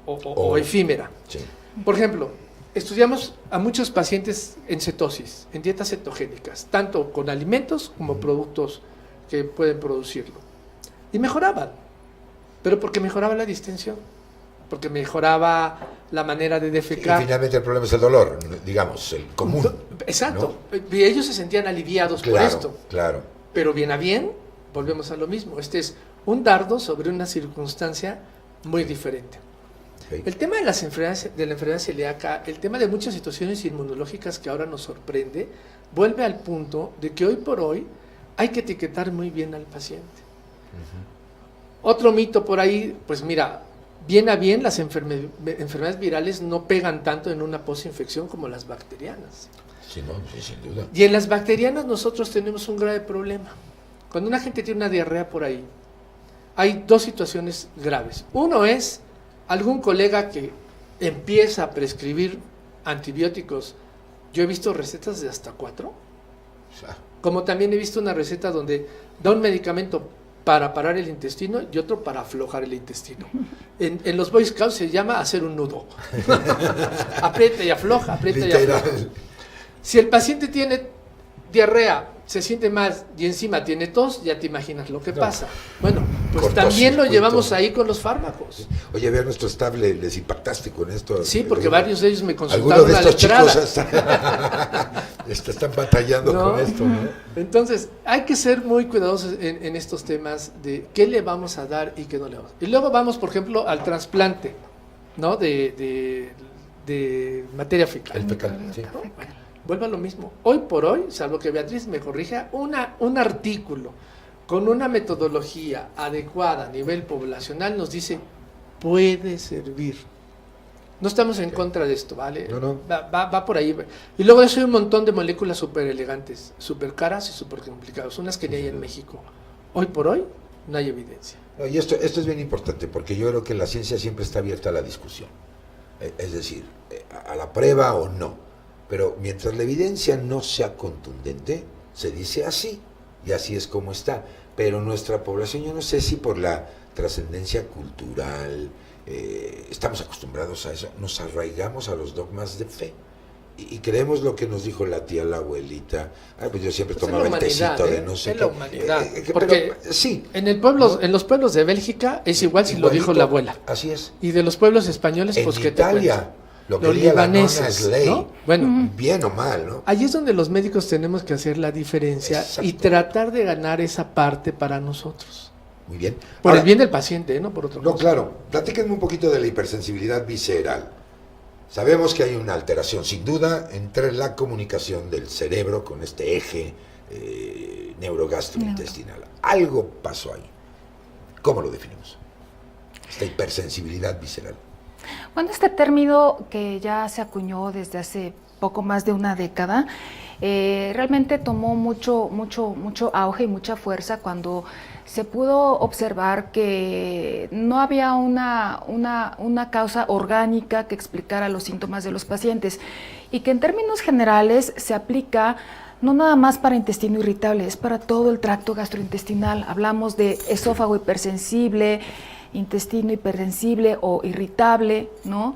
o efímera. Sí. Por ejemplo, estudiamos a muchos pacientes en cetosis, en dietas cetogénicas, tanto con alimentos como productos que pueden producirlo. Y mejoraban, pero porque mejoraba la distensión, porque mejoraba la manera de defecar.
Y finalmente el problema es el dolor, digamos, el común.
Exacto,
¿no?
Y ellos se sentían aliviados por esto.
Claro.
Pero bien a bien, volvemos a lo mismo. Este es un dardo sobre una circunstancia muy diferente. Okay. El tema de la enfermedad celíaca, el tema de muchas situaciones inmunológicas que ahora nos sorprende, vuelve al punto de que hoy por hoy hay que etiquetar muy bien al paciente. Otro mito por ahí, pues mira, bien a bien las enfermedades virales no pegan tanto en una posinfección como las bacterianas.
Sí, no, sí, sin duda.
Y en las bacterianas nosotros tenemos un grave problema. Cuando una gente tiene una diarrea por ahí, hay dos situaciones graves. Uno es algún colega que empieza a prescribir antibióticos. Yo he visto recetas de hasta 4. Como también he visto una receta donde da un medicamento para parar el intestino y otro para aflojar el intestino. En los Boy Scouts se llama hacer un nudo. Aprieta y afloja, aprieta y afloja. Si el paciente tiene diarrea, se siente mal y encima tiene tos, ya te imaginas lo que pasa. Bueno, pues también lo llevamos ahí con los fármacos.
Oye, a ver, nuestro staff les impactaste con esto.
Sí, porque varios de ellos me consultaron
de
a la entrada.
Están batallando con esto, ¿no?
Entonces, hay que ser muy cuidadosos en estos temas de qué le vamos a dar y qué no le vamos a dar. Y luego vamos, por ejemplo, al trasplante, ¿no? De materia fecal.
El fecal, sí.
¿No? Bueno, vuelvo a lo mismo. Hoy por hoy, salvo que Beatriz me corrija, un artículo con una metodología adecuada a nivel poblacional nos dice, puede servir. No estamos en contra de esto, ¿vale?
No.
Va por ahí. Y luego eso hay un montón de moléculas súper elegantes, súper caras y súper complicadas, unas que ni hay en México. Hoy por hoy no hay evidencia.
No, y esto es bien importante, porque yo creo que la ciencia siempre está abierta a la discusión. Es decir, a la prueba o no. Pero mientras la evidencia no sea contundente, se dice así, y así es como está. Pero nuestra población, yo no sé si por la trascendencia cultural, estamos acostumbrados a eso, nos arraigamos a los dogmas de fe. Y creemos lo que nos dijo la tía, la abuelita. Pues yo siempre tomaba el tecito de no sé
qué.
Es
la humanidad.
Porque sí.
En los pueblos de Bélgica es igual si lo dijo la abuela.
Así es.
Y de los pueblos españoles, pues
en
¿qué te
Italia,
cuento?
Lo que
los
diga la nona
libaneses,
es ley.
¿no? Bueno,
Bien o mal, ¿no?
ahí es donde los médicos tenemos que hacer la diferencia
Exacto.
y tratar de ganar esa parte para nosotros.
Muy bien.
Por
Ahora,
el bien del paciente, no por otro
no,
lado.
claro. Platíquenme un poquito de la hipersensibilidad visceral. Sabemos que hay una alteración, sin duda, entre la comunicación del cerebro con este eje neurogastrointestinal. Algo pasó ahí. ¿Cómo lo definimos? Esta hipersensibilidad visceral.
Bueno, este término que ya se acuñó desde hace poco más de una década, realmente tomó mucho auge y mucha fuerza cuando se pudo observar que no había una causa orgánica que explicara los síntomas de los pacientes y que en términos generales se aplica no nada más para intestino irritable, es para todo el tracto gastrointestinal. Hablamos de esófago hipersensible, intestino hipersensible o irritable, ¿no?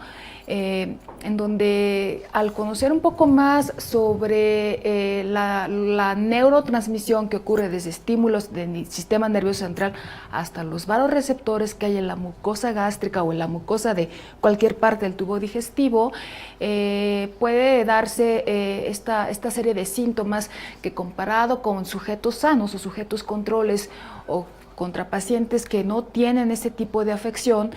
En donde al conocer un poco más sobre la neurotransmisión que ocurre desde estímulos del sistema nervioso central hasta los vasoreceptores que hay en la mucosa gástrica o en la mucosa de cualquier parte del tubo digestivo, puede darse esta serie de síntomas que comparado con sujetos sanos o sujetos controles o contra pacientes que no tienen ese tipo de afección,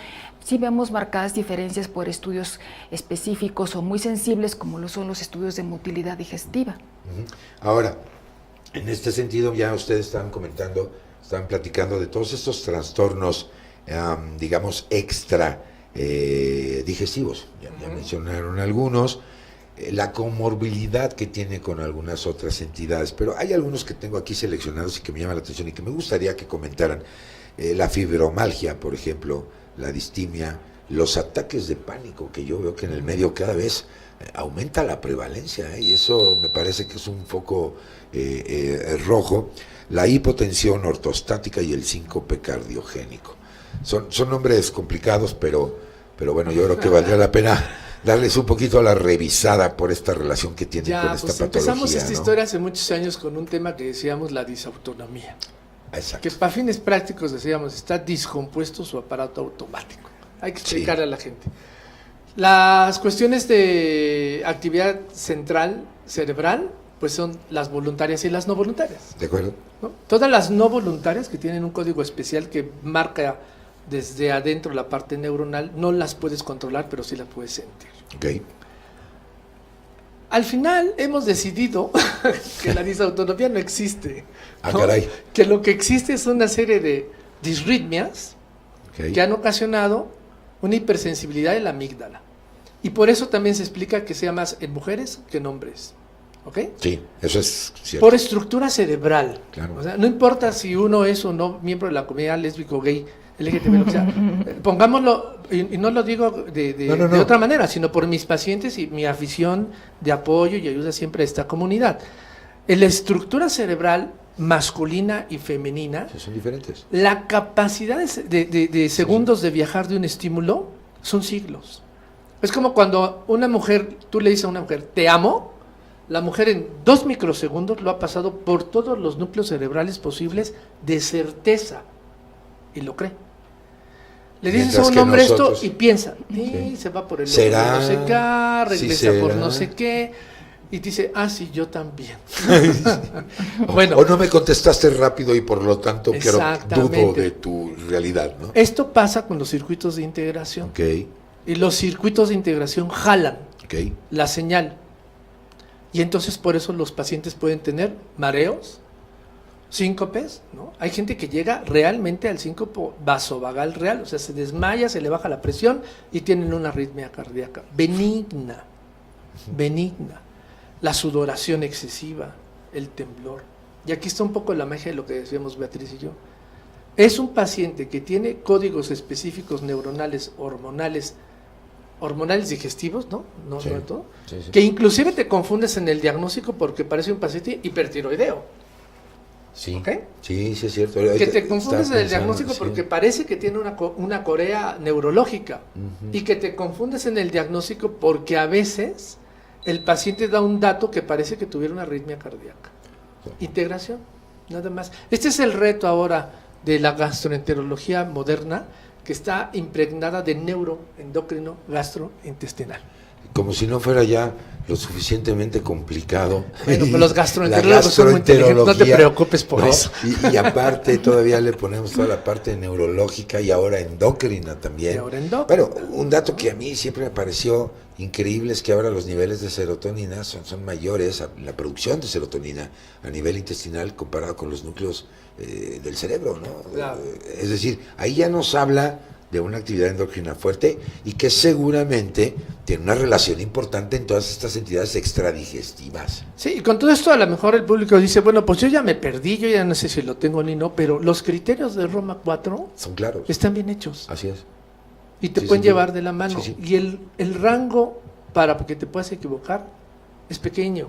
sí vemos marcadas diferencias por estudios específicos o muy sensibles como lo son los estudios de motilidad digestiva.
Ahora, en este sentido ya ustedes están platicando de todos estos trastornos, digamos, extra digestivos. Ya mencionaron algunos, la comorbilidad que tiene con algunas otras entidades, pero hay algunos que tengo aquí seleccionados y que me llaman la atención y que me gustaría que comentaran. La fibromialgia, por ejemplo, la distimia, los ataques de pánico, que yo veo que en el medio cada vez aumenta la prevalencia, y eso me parece que es un foco rojo, la hipotensión ortostática y el síncope cardiogénico. Son nombres complicados, pero bueno, yo creo que valdría la pena darles un poquito a la revisada por esta relación que tienen con esta patología.
Empezamos esta
¿no?
historia hace muchos años con un tema que decíamos la disautonomía.
Exacto.
Que para fines prácticos decíamos, está descompuesto su aparato automático. Hay que explicarle a la gente. Las cuestiones de actividad central cerebral, pues son las voluntarias y las no voluntarias.
¿De acuerdo?
¿No? Todas las no voluntarias que tienen un código especial que marca desde adentro la parte neuronal, no las puedes controlar, pero sí las puedes sentir.
Ok.
Al final hemos decidido que la disautonomía no existe.
Ah,
¿no?
caray.
Que lo que existe es una serie de disritmias
Okay.
que han ocasionado una hipersensibilidad de la amígdala. Y por eso también se explica que sea más en mujeres que en hombres. ¿Ok?
Sí, eso es cierto.
Por estructura cerebral.
Claro.
O sea, no importa si uno es o no miembro de la comunidad lésbico, gay, LGTB, lo que sea. Pongámoslo, y no lo digo de otra manera, sino por mis pacientes y mi afición de apoyo y ayuda siempre a esta comunidad. En la estructura cerebral masculina y femenina,
Sí, son diferentes.
la capacidad de segundos de viajar de un estímulo son siglos. Es como cuando una mujer, tú le dices a una mujer, te amo, la mujer en 2 microsegundos lo ha pasado por todos los núcleos cerebrales posibles de certeza y lo cree. Le dices
Mientras
a un
que
hombre
nosotros-
esto y piensa,
Sí.
se va por el
¿Será?
no sé qué, regresa
Sí,
por
será.
no sé qué, y dice, sí, yo también.
O,
Bueno.
o no me contestaste rápido y por lo tanto dudo
Exactamente.
de tu realidad, ¿no?
Esto pasa con los circuitos de integración.
Ok,
Y los circuitos de integración jalan
ok.
la señal. Y entonces por eso los pacientes pueden tener mareos, síncopes, ¿no? Hay gente que llega realmente al síncope vasovagal real, o sea, se desmaya, se le baja la presión y tienen una arritmia cardíaca benigna, benigna. La sudoración excesiva, el temblor. Y aquí está un poco la magia de lo que decíamos Beatriz y yo. Es un paciente que tiene códigos específicos neuronales, hormonales digestivos, ¿no? No,
Sí,
no de todo.
sí, sí.
Que inclusive te confundes en el diagnóstico porque parece un paciente hipertiroideo.
Sí,
¿Ok?
sí, sí es cierto.
Que
Ahorita
te confundes en
estaba
el diagnóstico
pensando,
porque
sí.
parece que tiene una corea neurológica.
Ujú.
Y que te confundes en el diagnóstico porque a veces el paciente da un dato que parece que tuviera una arritmia cardíaca. Integración, nada más. Este es el reto ahora de la gastroenterología moderna, que está impregnada de neuroendocrino gastrointestinal.
como si no fuera ya lo suficientemente complicado.
Bueno, pues los
La
gastroenterólogos son muy inteligentes, no te preocupes por eso.
Y aparte todavía le ponemos toda la parte neurológica y ahora endocrina también.
Y ahora endocrina.
Pero un dato que a mí siempre me pareció increíble es que ahora los niveles de serotonina son mayores, la producción de serotonina a nivel intestinal comparado con los núcleos del cerebro, ¿no?
Claro.
Es decir, ahí ya nos habla de una actividad endocrina fuerte y que seguramente tiene una relación importante en todas estas entidades extradigestivas.
Sí, y con todo esto a lo mejor el público dice, bueno, pues yo ya me perdí, yo ya no sé si lo tengo ni no, pero los criterios de Roma 4
Son claros.
están bien hechos
Así es.
y te
Sí,
pueden
sí,
llevar
sí.
de la mano.
Sí, sí.
Y el rango para que te puedas equivocar es pequeño,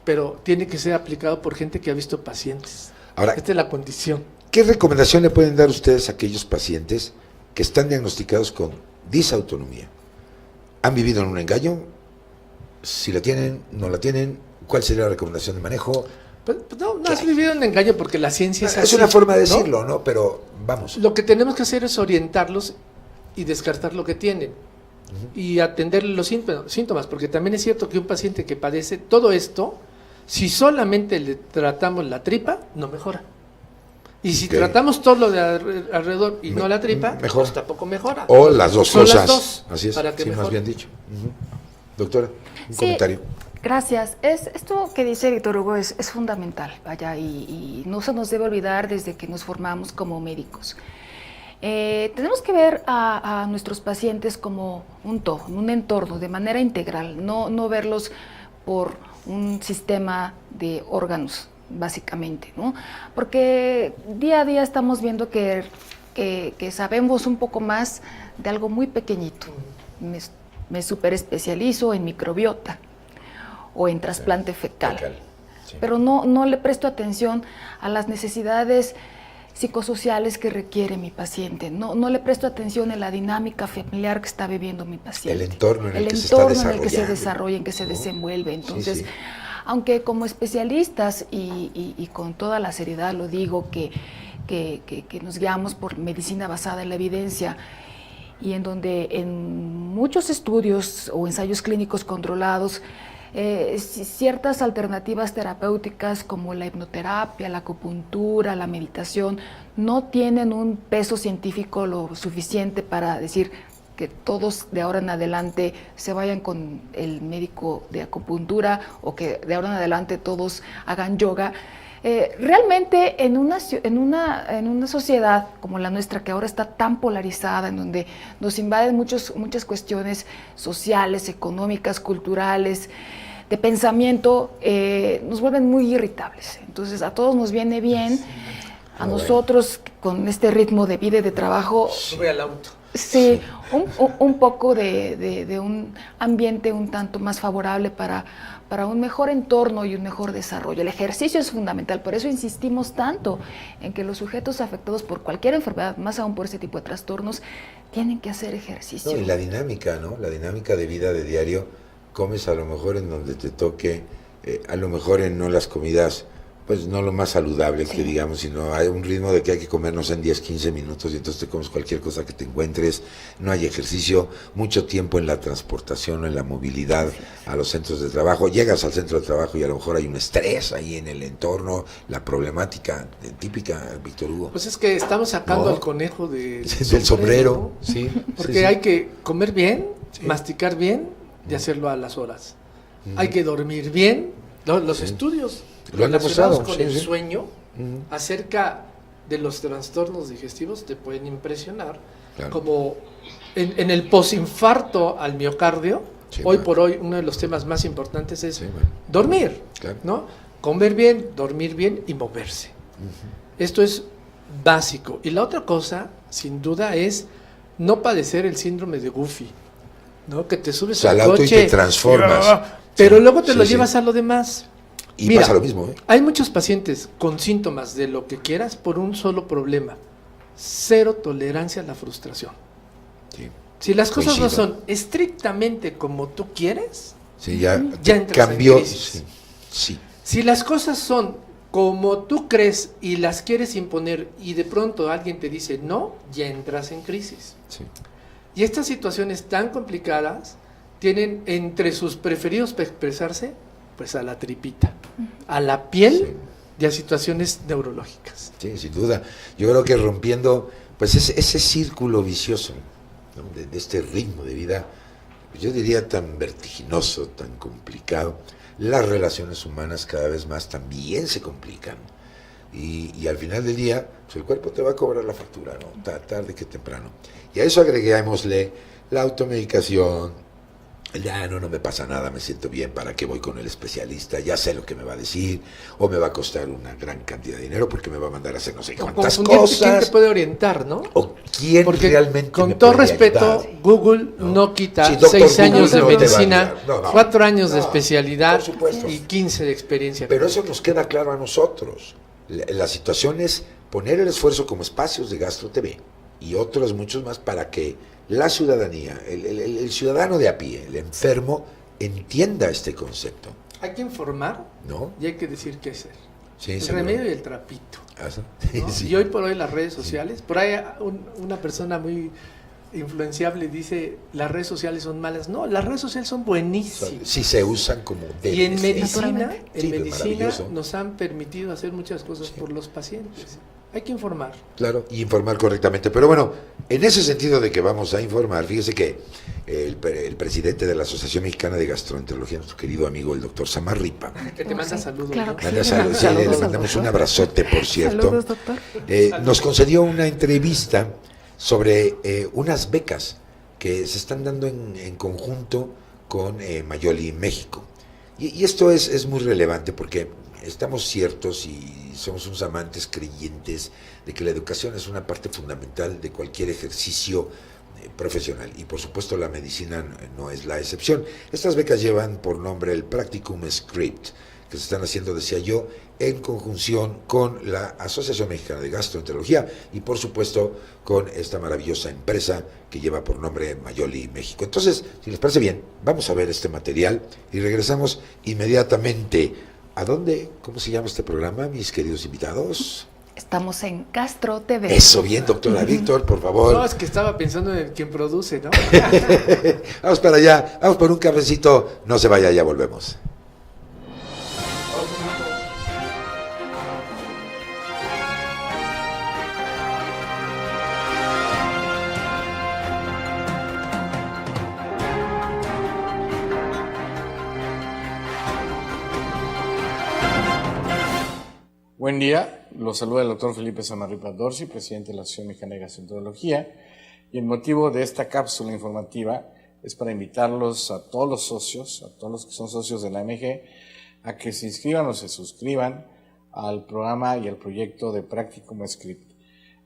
pero tiene que ser aplicado por gente que ha visto pacientes.
Ahora,
Esta es la condición.
¿qué recomendación le pueden dar ustedes a aquellos pacientes que están diagnosticados con disautonomía? ¿Han vivido en un engaño? Si la tienen, no la tienen, ¿cuál sería la recomendación de manejo?
Pues no has vivido un engaño porque la ciencia es
Es
así,
una forma de
¿no?
decirlo, ¿no? Pero vamos.
Lo que tenemos que hacer es orientarlos y descartar lo que tienen y atender los síntomas, porque también es cierto que un paciente que padece todo esto, si solamente le tratamos la tripa, no mejora. Y si
Ok.
tratamos todo lo de alrededor y no la tripa,
mejor.
pues tampoco mejora.
O las dos
Son
cosas.
las dos,
Así es,
para que
sí, más
mejore.
bien dicho. Doctora, un
Sí,
comentario.
Gracias. Esto que dice Víctor Hugo es fundamental, vaya, y no se nos debe olvidar desde que nos formamos como médicos. Tenemos que ver a nuestros pacientes como un todo, un entorno, de manera integral, no verlos por un sistema de órganos, básicamente, ¿no? Porque día a día estamos viendo que sabemos un poco más de algo muy pequeñito. Me super especializo en microbiota o en trasplante fecal,
Sí.
pero no le presto atención a las necesidades psicosociales que requiere mi paciente, no le presto atención en la dinámica familiar que está viviendo mi paciente,
El entorno en el que se está
entorno en el que se
desarrollando,
desarrolla, en que se
¿no?
desenvuelve. Entonces,
Sí.
aunque como especialistas y con toda la seriedad lo digo, que nos guiamos por medicina basada en la evidencia y en donde en muchos estudios o ensayos clínicos controlados, ciertas alternativas terapéuticas como la hipnoterapia, la acupuntura, la meditación, no tienen un peso científico lo suficiente para decir que todos de ahora en adelante se vayan con el médico de acupuntura o que de ahora en adelante todos hagan yoga. Realmente en una sociedad como la nuestra, que ahora está tan polarizada, en donde nos invaden muchas cuestiones sociales, económicas, culturales, de pensamiento, nos vuelven muy irritables. Entonces a todos nos viene bien, a nosotros con este ritmo de vida y de trabajo,
Sube al auto.
sí, un poco de un ambiente un tanto más favorable para un mejor entorno y un mejor desarrollo. El ejercicio es fundamental, por eso insistimos tanto en que los sujetos afectados por cualquier enfermedad, más aún por este tipo de trastornos, tienen que hacer ejercicio.
No, y la dinámica, ¿no? La dinámica de vida de diario, comes a lo mejor en donde te toque, a lo mejor en no las comidas, pues no lo más saludable que digamos, sino hay un ritmo de que hay que comernos en 10, 15 minutos y entonces te comes cualquier cosa que te encuentres, no hay ejercicio, mucho tiempo en la transportación, en la movilidad a los centros de trabajo, llegas al centro de trabajo y a lo mejor hay un estrés ahí en el entorno, la problemática típica, Víctor Hugo.
Pues es que estamos sacando
No.
al conejo del
sombrero,
¿no?
sí.
Porque
sí, sí.
hay que comer bien,
Sí.
masticar bien y hacerlo a las horas. Hay que dormir bien. Los
Sí.
estudios
Lo han
relacionados
demostrado,
con
sí,
el
sí.
sueño acerca de los trastornos digestivos te pueden impresionar.
Claro.
Como en el posinfarto al miocardio,
Sí,
hoy
bueno.
por hoy uno de los temas más importantes es
Sí, bueno.
dormir,
Claro.
¿no? Comer bien, dormir bien y moverse. Esto es básico. Y la otra cosa, sin duda, es no padecer el síndrome de Goofy, ¿no? Que te subes
Al
al
auto y
coche
te transformas.
pero
Sí,
luego te lo
sí,
llevas
sí.
a lo demás.
Y
Mira,
pasa lo mismo, ¿eh?
hay muchos pacientes con síntomas de lo que quieras por un solo problema: cero tolerancia a la frustración.
Sí.
Si las cosas no
Coincido.
son estrictamente como tú quieres,
Sí, ya,
Ya entras
cambió.
en crisis.
Sí, sí.
si las cosas son como tú crees y las quieres imponer y de pronto alguien te dice no, ya entras en crisis.
Sí.
Y estas situaciones tan complicadas tienen entre sus preferidos para expresarse, pues a la tripita, a la piel
Sí.
y a situaciones neurológicas.
Sí, sin duda. Yo creo que rompiendo pues ese círculo vicioso, ¿no? de este ritmo de vida, yo diría tan vertiginoso, tan complicado, las relaciones humanas cada vez más también se complican. Y al final del día, pues el cuerpo te va a cobrar la factura, ¿no? Tarde que temprano. Y a eso agreguémosle la automedicación. Ya no me pasa nada, me siento bien, ¿para qué voy con el especialista? Ya sé lo que me va a decir, o me va a costar una gran cantidad de dinero porque me va a mandar a hacer no sé cuántas
Confundirte quién te
cosas.
puede orientar, ¿no?
O quién
Porque
realmente
con
me
todo
puede
respeto,
ayudar,
Google
¿no?
no quita
Sí, doctor
6 años
Google
de
no te va a
medicina,
ayudar. No,
4 años de
no,
especialidad
por supuesto.
y 15 de experiencia.
Pero eso nos queda claro a nosotros. La situación es poner el esfuerzo como espacios de Gastro TV y otros muchos más para que la ciudadanía, el ciudadano de a pie, el enfermo, entienda este concepto,
Hay que informar
¿no?
y hay que decir qué hacer.
Sí,
El
seguro.
remedio y el trapito.
Ah, ¿sí?
¿no?
Sí.
Y hoy por hoy las redes sociales, por ahí una persona muy influenciable dice las redes sociales son malas. No, las redes sociales son buenísimas.
Si se usan como deben
Y en
ser.
medicina,
Naturalmente.
Sí, es maravilloso.
nos han permitido hacer muchas cosas por los pacientes. Hay que informar.
Claro, y informar correctamente. Pero bueno, en ese sentido de que vamos a informar, fíjese que el presidente de la Asociación Mexicana de Gastroenterología, nuestro querido amigo el doctor Samarripa,
Que te manda saludos.
Claro
¿no?
que
manda
sí.
saludos, sí, le mandamos un abrazote, por cierto.
Saludos, doctor.
Nos concedió una entrevista sobre unas becas que se están dando en conjunto con Mayoli México. Y esto es muy relevante porque estamos ciertos y somos unos amantes creyentes de que la educación es una parte fundamental de cualquier ejercicio profesional y por supuesto la medicina no es la excepción. Estas becas llevan por nombre el Practicum Script, que se están haciendo, decía yo, en conjunción con la Asociación Mexicana de Gastroenterología y por supuesto con esta maravillosa empresa que lleva por nombre Mayoli México. Entonces, si les parece bien, vamos a ver este material y regresamos inmediatamente. ¿A dónde? ¿Cómo se llama este programa, mis queridos invitados?
Estamos en Gastro TV.
Eso, bien, doctora Víctor, por favor.
No, es que estaba pensando en quien produce, ¿no?
Vamos para allá, vamos por un cafecito, no se vaya, ya volvemos.
Buen día, los saluda el doctor Felipe Samarripa Dorsi, presidente de la Asociación Mexicana de Gastroenterología, y el motivo de esta cápsula informativa es para invitarlos a todos los socios, a todos los que son socios de la AMG, a que se inscriban o se suscriban al programa y al proyecto de Practicum Script.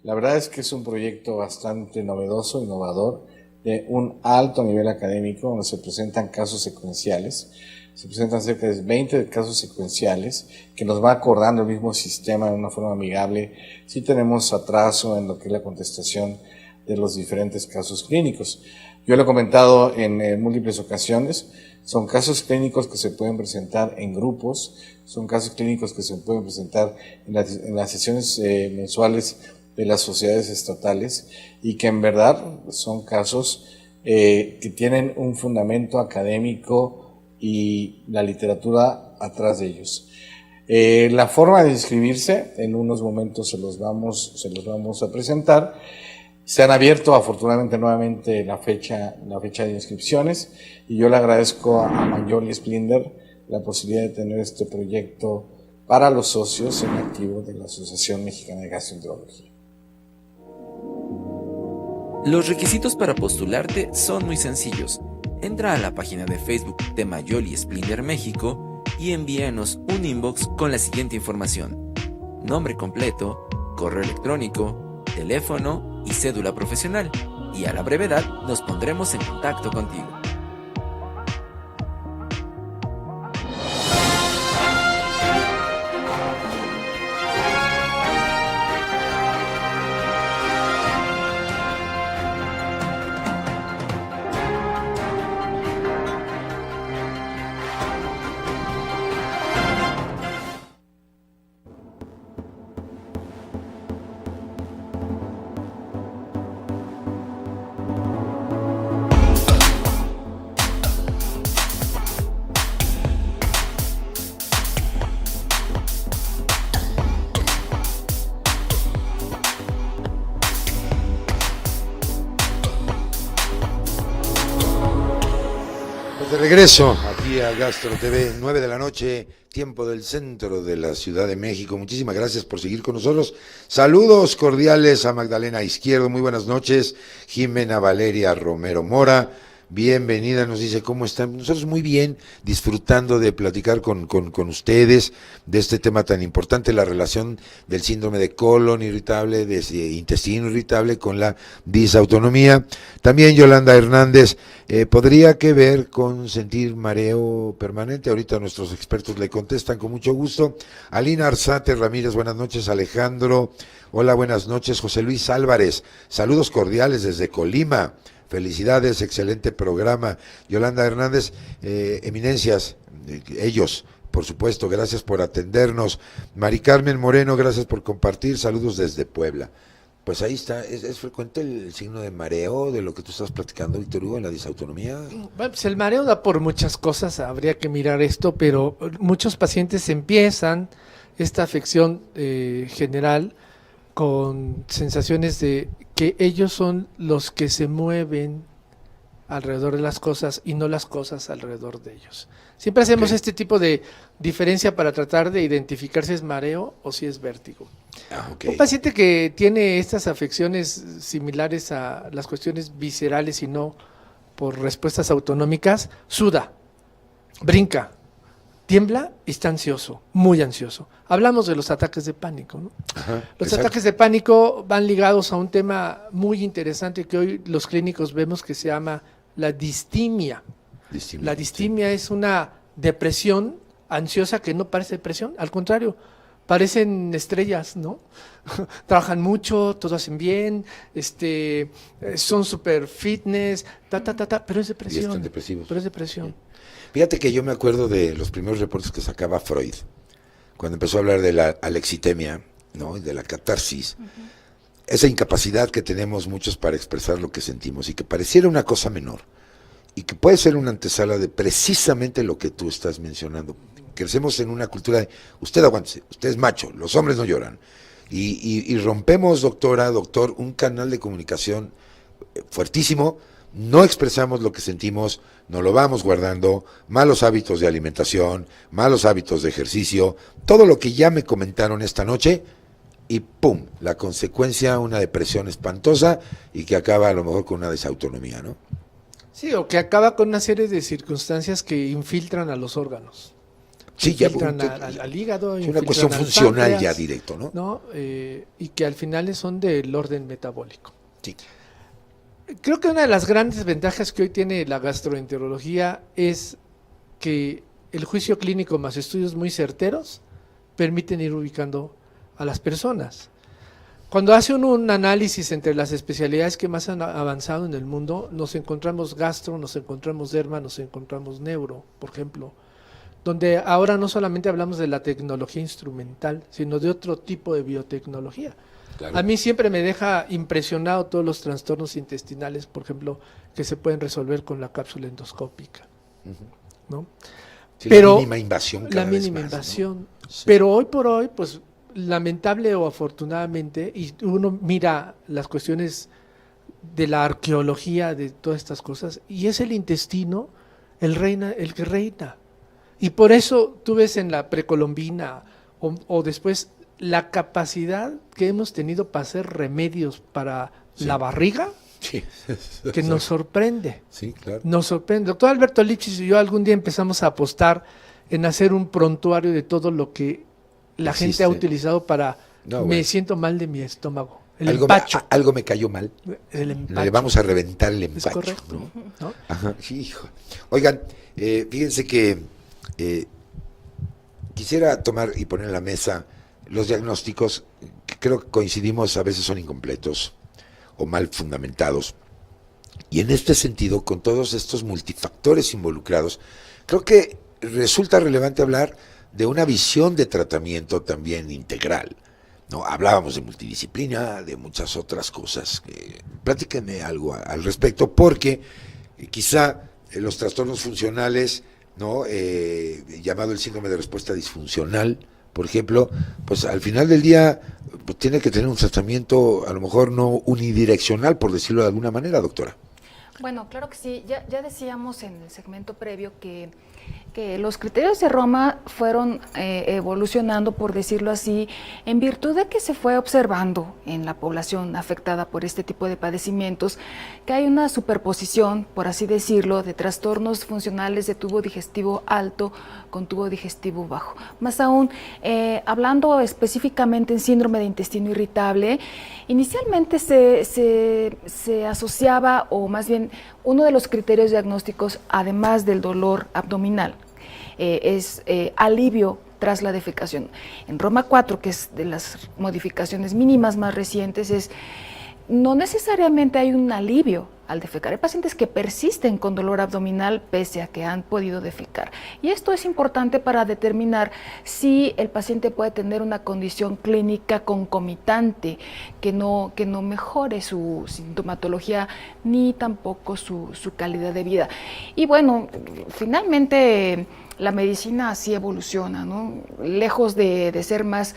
La verdad es que es un proyecto bastante novedoso, innovador, de un alto nivel académico, donde se presentan casos secuenciales. Se presentan cerca de 20 casos secuenciales que nos va acordando el mismo sistema de una forma amigable si tenemos atraso en lo que es la contestación de los diferentes casos clínicos. Yo lo he comentado en múltiples ocasiones, son casos clínicos que se pueden presentar en grupos, son casos clínicos que se pueden presentar en las sesiones mensuales de las sociedades estatales y que en verdad son casos que tienen un fundamento académico y la literatura atrás de ellos. La forma de inscribirse, en unos momentos se los vamos a presentar. Se han abierto afortunadamente nuevamente la fecha de inscripciones y yo le agradezco a Mayoli Splinder la posibilidad de tener este proyecto para los socios en activo de la Asociación Mexicana de Gastroenterología.
Los requisitos para postularte son muy sencillos. Entra a la página de Facebook de Mayoli Splinder México y envíanos un inbox con la siguiente información: nombre completo, correo electrónico, teléfono y cédula profesional, y a la brevedad nos pondremos en contacto contigo.
regreso aquí a Gastro TV, 9 de la noche, tiempo del centro de la Ciudad de México. Muchísimas gracias por seguir con nosotros. Saludos cordiales a Magdalena Izquierdo, muy buenas noches. Jimena Valeria Romero Mora, bienvenida, nos dice cómo están. Nosotros muy bien, disfrutando de platicar con ustedes de este tema tan importante, la relación del síndrome de colon irritable, de intestino irritable con la disautonomía. También Yolanda Hernández, ¿podría que ver con sentir mareo permanente? Ahorita nuestros expertos le contestan con mucho gusto. Alina Arzate Ramírez, buenas noches. Alejandro, hola, buenas noches. José Luis Álvarez, saludos cordiales desde Colima. Felicidades, excelente programa. Yolanda Hernández, eminencias, ellos, por supuesto, gracias por atendernos. Mari Carmen Moreno, gracias por compartir, saludos desde Puebla. Pues ahí está, ¿es frecuente el signo de mareo de lo que tú estás platicando, Víctor Hugo, en la disautonomía?
Bueno, pues el mareo da por muchas cosas, habría que mirar esto, pero muchos pacientes empiezan esta afección general con sensaciones de que ellos son los que se mueven alrededor de las cosas y no las cosas alrededor de ellos. Siempre hacemos este tipo de diferencia para tratar de identificar si es mareo o si es vértigo. Un paciente que tiene estas afecciones similares a las cuestiones viscerales y no por respuestas autonómicas, suda, brinca, tiembla y está ansioso, muy ansioso. Hablamos de los ataques de pánico, ¿no?
Ajá,
los
exacto.
ataques de pánico van ligados a un tema muy interesante que hoy los clínicos vemos que se llama la distimia. La distimia es una depresión ansiosa que no parece depresión, al contrario, parecen estrellas, ¿no? Trabajan mucho, todo hacen bien, son super fitness, pero es depresión.
Y están depresivos.
Pero es depresión.
Fíjate que yo me acuerdo de los primeros reportes que sacaba Freud, cuando empezó a hablar de la alexitemia, ¿no? De la catarsis, esa incapacidad que tenemos muchos para expresar lo que sentimos y que pareciera una cosa menor y que puede ser una antesala de precisamente lo que tú estás mencionando. Crecemos en una cultura de, usted aguántese, usted es macho, los hombres no lloran. Y rompemos, doctor, un canal de comunicación fuertísimo, no expresamos lo que sentimos, nos lo vamos guardando, malos hábitos de alimentación, malos hábitos de ejercicio, todo lo que ya me comentaron esta noche, y ¡pum!, la consecuencia, una depresión espantosa y que acaba a lo mejor con una desautonomía, ¿no?
Sí, o que acaba con una serie de circunstancias que infiltran a los órganos.
Sí, ya
infiltran al hígado.
Es una cuestión funcional
páncreas,
ya directo, ¿no?
¿no? Y que al final son del orden metabólico.
Sí.
Creo que una de las grandes ventajas que hoy tiene la gastroenterología es que el juicio clínico más estudios muy certeros permiten ir ubicando a las personas. Cuando hacen un análisis entre las especialidades que más han avanzado en el mundo, nos encontramos gastro, nos encontramos derma, nos encontramos neuro, por ejemplo, donde ahora no solamente hablamos de la tecnología instrumental, sino de otro tipo de biotecnología. Claro. A mí siempre me deja impresionado todos los trastornos intestinales, por ejemplo, que se pueden resolver con la cápsula endoscópica, ¿no?
Sí,
pero
la mínima invasión.
La mínima invasión.
¿No? Sí.
Pero hoy por hoy, pues lamentable o afortunadamente, y uno mira las cuestiones de la arqueología de todas estas cosas, y es el intestino el que reina. Y por eso tú ves en la precolombina o después la capacidad que hemos tenido para hacer remedios para la barriga,
sí,
que nos sorprende.
Sí, claro.
Nos sorprende. Doctor Alberto Lipschitz y yo algún día empezamos a apostar en hacer un prontuario de todo lo que la gente ha utilizado para me siento mal de mi estómago. El empacho.
Algo me cayó mal.
El empacho.
Le vamos a reventar el empacho.
Es correcto. ¿No?
Ajá, sí, hijo. Oigan, fíjense que quisiera tomar y poner en la mesa los diagnósticos que creo que coincidimos, a veces son incompletos o mal fundamentados. Y en este sentido, con todos estos multifactores involucrados, creo que resulta relevante hablar de una visión de tratamiento también integral, ¿no? Hablábamos de multidisciplina, de muchas otras cosas. Platíquenme algo al respecto, porque quizá los trastornos funcionales, ¿no? Llamado el síndrome de respuesta disfuncional, por ejemplo, pues al final del día pues, tiene que tener un tratamiento a lo mejor no unidireccional, por decirlo de alguna manera, doctora.
Bueno, claro que sí. Ya decíamos en el segmento previo que los criterios de Roma fueron evolucionando, por decirlo así, en virtud de que se fue observando en la población afectada por este tipo de padecimientos que hay una superposición, por así decirlo, de trastornos funcionales de tubo digestivo alto con tubo digestivo bajo. Más aún, hablando específicamente en síndrome de intestino irritable, inicialmente se asociaba, o más bien uno de los criterios diagnósticos, además del dolor abdominal, es alivio tras la defecación. En Roma 4, que es de las modificaciones mínimas más recientes, no necesariamente hay un alivio al defecar. Hay pacientes que persisten con dolor abdominal pese a que han podido defecar. Y esto es importante para determinar si el paciente puede tener una condición clínica concomitante que no mejore su sintomatología ni tampoco su calidad de vida. Y bueno, finalmente la medicina así evoluciona, ¿no? Lejos de ser más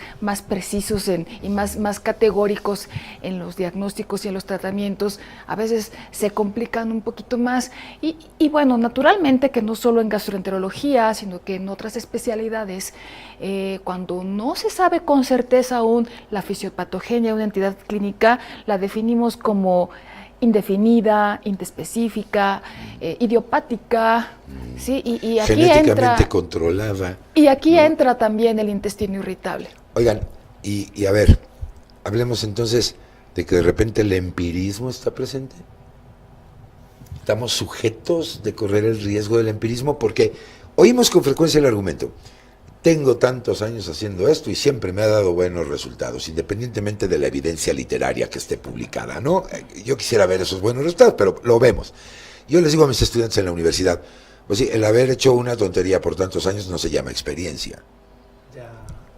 precisos y más categóricos en los diagnósticos y en los tratamientos, a veces se complican un poquito más y bueno, naturalmente que no solo en gastroenterología, sino que en otras especialidades, cuando no se sabe con certeza aún la fisiopatogenia de una entidad clínica, la definimos como indefinida, inespecífica, idiopática, ¿sí? Y aquí
genéticamente controlada.
Y aquí entra también el intestino irritable.
Oigan, y a ver, hablemos entonces de que de repente el empirismo está presente. Estamos sujetos de correr el riesgo del empirismo porque oímos con frecuencia el argumento: tengo tantos años haciendo esto y siempre me ha dado buenos resultados, independientemente de la evidencia literaria que esté publicada, ¿no? Yo quisiera ver esos buenos resultados, pero lo vemos. Yo les digo a mis estudiantes en la universidad, pues sí, el haber hecho una tontería por tantos años no se llama experiencia.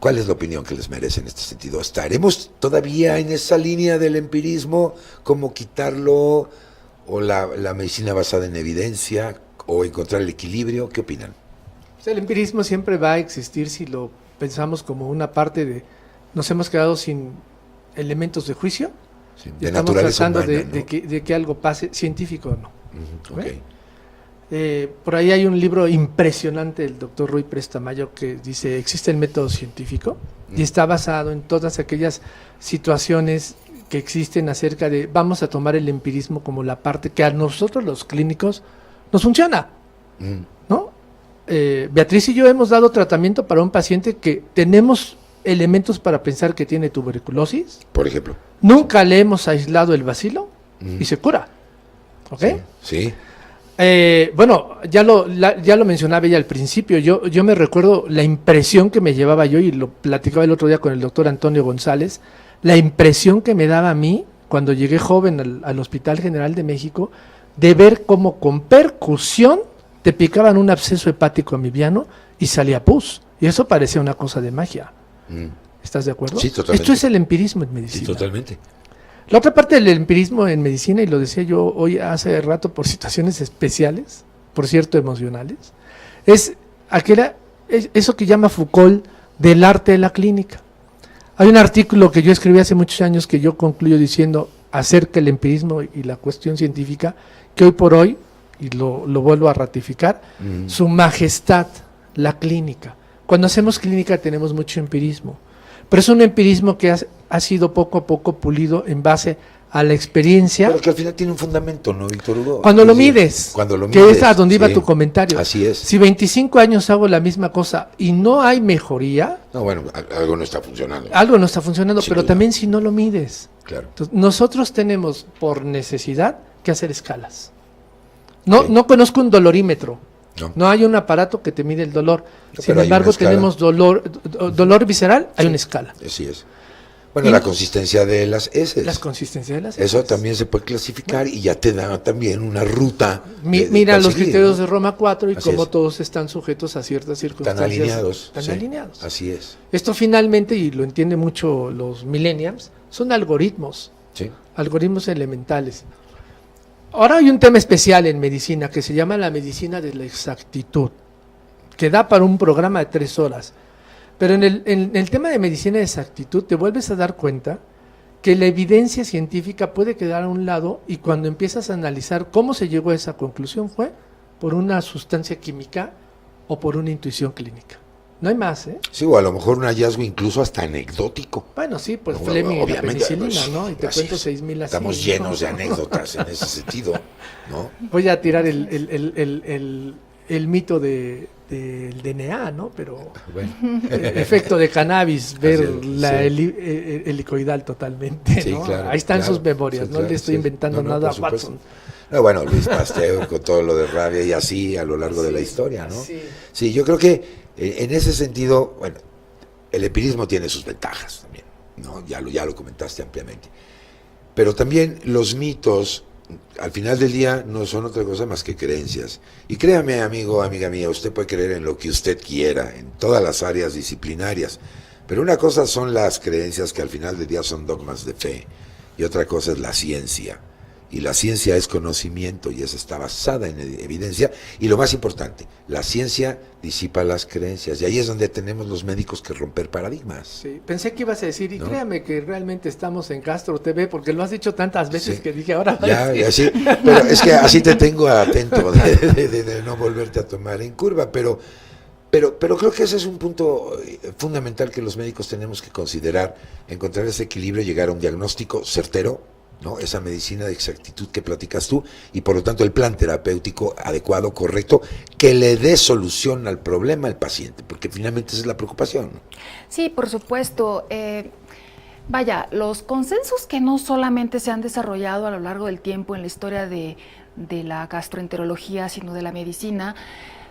¿Cuál es la opinión que les merece en este sentido? ¿Estaremos todavía en esa línea del empirismo? ¿Cómo quitarlo? ¿O la medicina basada en evidencia? ¿O encontrar el equilibrio? ¿Qué opinan?
El empirismo siempre va a existir si lo pensamos como una parte de... Nos hemos quedado sin elementos de juicio.
Sí,
y
de
estamos
naturaleza
tratando
humana, ¿no?
de que algo pase, científico o no.
Okay.
Por ahí hay un libro impresionante del doctor Rui Prestamayo que dice: existe el método científico, y está basado en todas aquellas situaciones que existen acerca de vamos a tomar el empirismo como la parte que a nosotros los clínicos nos funciona, ¿no? Beatriz y yo hemos dado tratamiento para un paciente que tenemos elementos para pensar que tiene tuberculosis.
Por ejemplo.
Nunca le hemos aislado el bacilo y se cura. ¿Ok?
Sí.
Bueno, ya lo mencionaba ella al principio. Yo me recuerdo la impresión que me llevaba yo, y lo platicaba el otro día con el doctor Antonio González, la impresión que me daba a mí cuando llegué joven al Hospital General de México, de ver cómo con percusión te picaban un absceso hepático amibiano y salía pus. Y eso parecía una cosa de magia. ¿Estás de acuerdo?
Sí, totalmente.
Esto es el empirismo en medicina.
Sí, totalmente.
La otra parte del empirismo en medicina, y lo decía yo hoy hace rato por situaciones especiales, por cierto emocionales, es eso que llama Foucault del arte de la clínica. Hay un artículo que yo escribí hace muchos años que yo concluyo diciendo acerca del empirismo y la cuestión científica, que hoy por hoy, y lo vuelvo a ratificar, su majestad, la clínica. Cuando hacemos clínica tenemos mucho empirismo, pero es un empirismo que ha sido poco a poco pulido en base a la experiencia.
Pero que al final tiene un fundamento, ¿no, Víctor Hugo?
Cuando lo mides, que es a donde iba tu comentario.
Así es.
Si 25 años hago la misma cosa y no hay mejoría,
no, bueno, algo no está funcionando.
Algo no está funcionando, pero
duda.
También si no lo mides.
Claro.
Entonces, nosotros tenemos por necesidad que hacer escalas. No conozco un dolorímetro. No hay un aparato que te mide el dolor. Sin embargo, tenemos dolor visceral, hay una escala.
Así es. Bueno, la consistencia de las heces.
Las consistencias de las heces.
Eso también se puede clasificar y ya te da también una ruta.
Mira los criterios, ¿no?, de Roma 4 y
Así
cómo
es.
Todos están sujetos a ciertas circunstancias.
Están alineados. Así es.
Esto finalmente, y lo entienden mucho los millennials, son algoritmos.
Sí.
Algoritmos elementales. Ahora hay un tema especial en medicina que se llama la medicina de la exactitud, que da para un programa de 3 horas. Pero en el tema de medicina de exactitud te vuelves a dar cuenta que la evidencia científica puede quedar a un lado y cuando empiezas a analizar cómo se llegó a esa conclusión fue por una sustancia química o por una intuición clínica. No hay más, ¿eh?
Sí, o a lo mejor un hallazgo incluso hasta anecdótico.
Bueno, sí, pues
No,
Fleming y la
obviamente,
penicilina,
pues,
¿no? Y te
así
cuento
es.
6,000 así.
Estamos llenos de anécdotas en ese sentido, ¿no?
Voy a tirar el mito del DNA, ¿no? Pero
Bueno,
el efecto de cannabis, ver
Así es,
la
sí.
helicoidal totalmente,
Sí,
¿no?
claro,
Ahí están
claro,
sus memorias,
sí,
no
claro,
le estoy
sí.
inventando
No,
nada a
por supuesto.
Watson.
No, bueno, Luis Pasteur con todo lo de rabia y así a lo largo de la historia, ¿no?
Sí.
Sí, yo creo que en ese sentido, bueno, el empirismo tiene sus ventajas también, ¿no? Ya lo comentaste ampliamente. Pero también los mitos, al final del día, no son otra cosa más que creencias. Y créame, amigo, amiga mía, usted puede creer en lo que usted quiera, en todas las áreas disciplinarias. Pero una cosa son las creencias que al final del día son dogmas de fe, y otra cosa es la ciencia. Y la ciencia es conocimiento y esa está basada en evidencia. Y lo más importante, la ciencia disipa las creencias. Y ahí es donde tenemos los médicos que romper paradigmas.
Sí, pensé que ibas a decir, y
¿No?
créame que realmente estamos en Castro TV, porque lo has dicho tantas veces
Sí.
que dije, ahora
Ya, sí, pero es que así te tengo atento de no volverte a tomar en curva. Pero creo que ese es un punto fundamental que los médicos tenemos que considerar, encontrar ese equilibrio, llegar a un diagnóstico certero, ¿no? Esa medicina de exactitud que platicas tú y por lo tanto el plan terapéutico adecuado, correcto, que le dé solución al problema al paciente, porque finalmente esa es la preocupación.
Sí, por supuesto. Vaya, los consensos que no solamente se han desarrollado a lo largo del tiempo en la historia de la gastroenterología, sino de la medicina,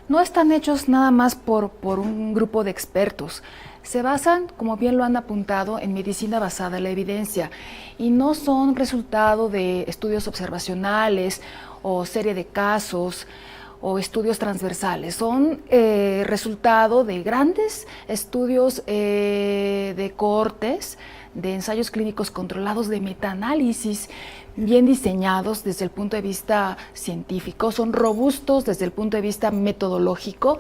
no están hechos nada más por un grupo de expertos. Se basan, como bien lo han apuntado, en medicina basada en la evidencia y no son resultado de estudios observacionales o serie de casos o estudios transversales. Son resultado de grandes estudios de cohortes, de ensayos clínicos controlados, de metaanálisis bien diseñados desde el punto de vista científico, son robustos desde el punto de vista metodológico,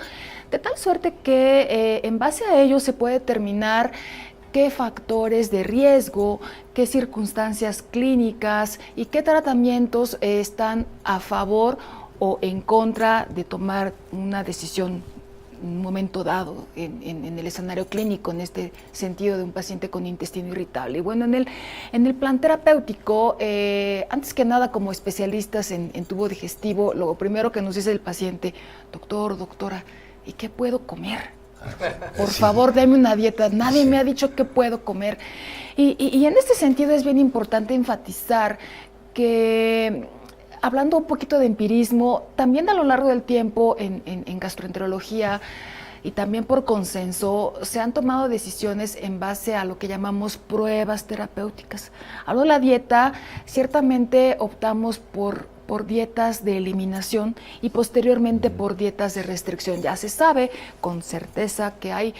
de tal suerte que en base a ello se puede determinar qué factores de riesgo, qué circunstancias clínicas y qué tratamientos están a favor o en contra de tomar una decisión en un momento dado en el escenario clínico, en este sentido de un paciente con intestino irritable. Y bueno, en el plan terapéutico, antes que nada como especialistas en tubo digestivo, lo primero que nos dice el paciente, doctor, doctora, ¿y qué puedo comer? Por favor, deme una dieta, nadie me ha dicho qué puedo comer. Y en este sentido es bien importante enfatizar que, hablando un poquito de empirismo, también a lo largo del tiempo en gastroenterología y también por consenso se han tomado decisiones en base a lo que llamamos pruebas terapéuticas. Hablo de la dieta, ciertamente optamos por dietas de eliminación y posteriormente por dietas de restricción. Ya se sabe con certeza que hay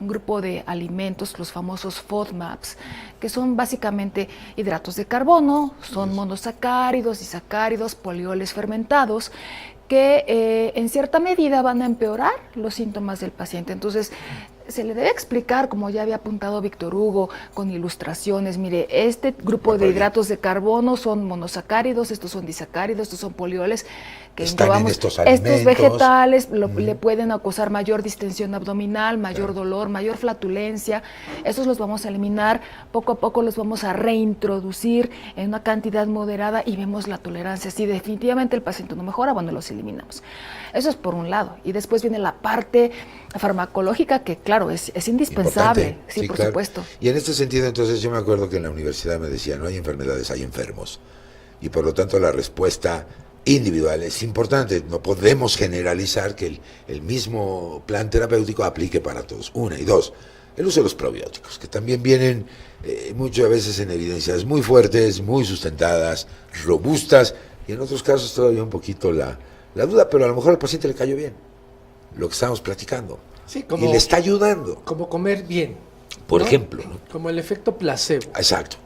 un grupo de alimentos, los famosos FODMAPs, que son básicamente hidratos de carbono, son monosacáridos, disacáridos, polioles fermentados, que en cierta medida van a empeorar los síntomas del paciente. Entonces, se le debe explicar, como ya había apuntado Víctor Hugo, con ilustraciones, mire, este grupo de hidratos de carbono son monosacáridos, estos son disacáridos, estos son polioles, que
están en estos alimentos.
Estos vegetales le pueden causar mayor distensión abdominal, mayor dolor, mayor flatulencia. Estos los vamos a eliminar, poco a poco los vamos a reintroducir en una cantidad moderada y vemos la tolerancia. Si definitivamente el paciente no mejora, bueno, los eliminamos. Eso es por un lado. Y después viene la parte farmacológica, que claro, es indispensable.
Importante.
Sí, por
claro.
supuesto.
Y en este sentido, entonces, yo me acuerdo que en la universidad me decían, no hay enfermedades, hay enfermos. Y por lo tanto la respuesta individual es importante. No podemos generalizar que el mismo plan terapéutico aplique para todos. Una. Y dos, el uso de los probióticos, que también vienen muchas veces en evidencias muy fuertes, muy sustentadas, robustas, y en otros casos todavía un poquito la duda, pero a lo mejor al paciente le cayó bien lo que estamos platicando.
Sí,
Y le está ayudando.
como comer bien.
Por
¿no?
ejemplo, ¿no?
Como el efecto placebo.
Exacto.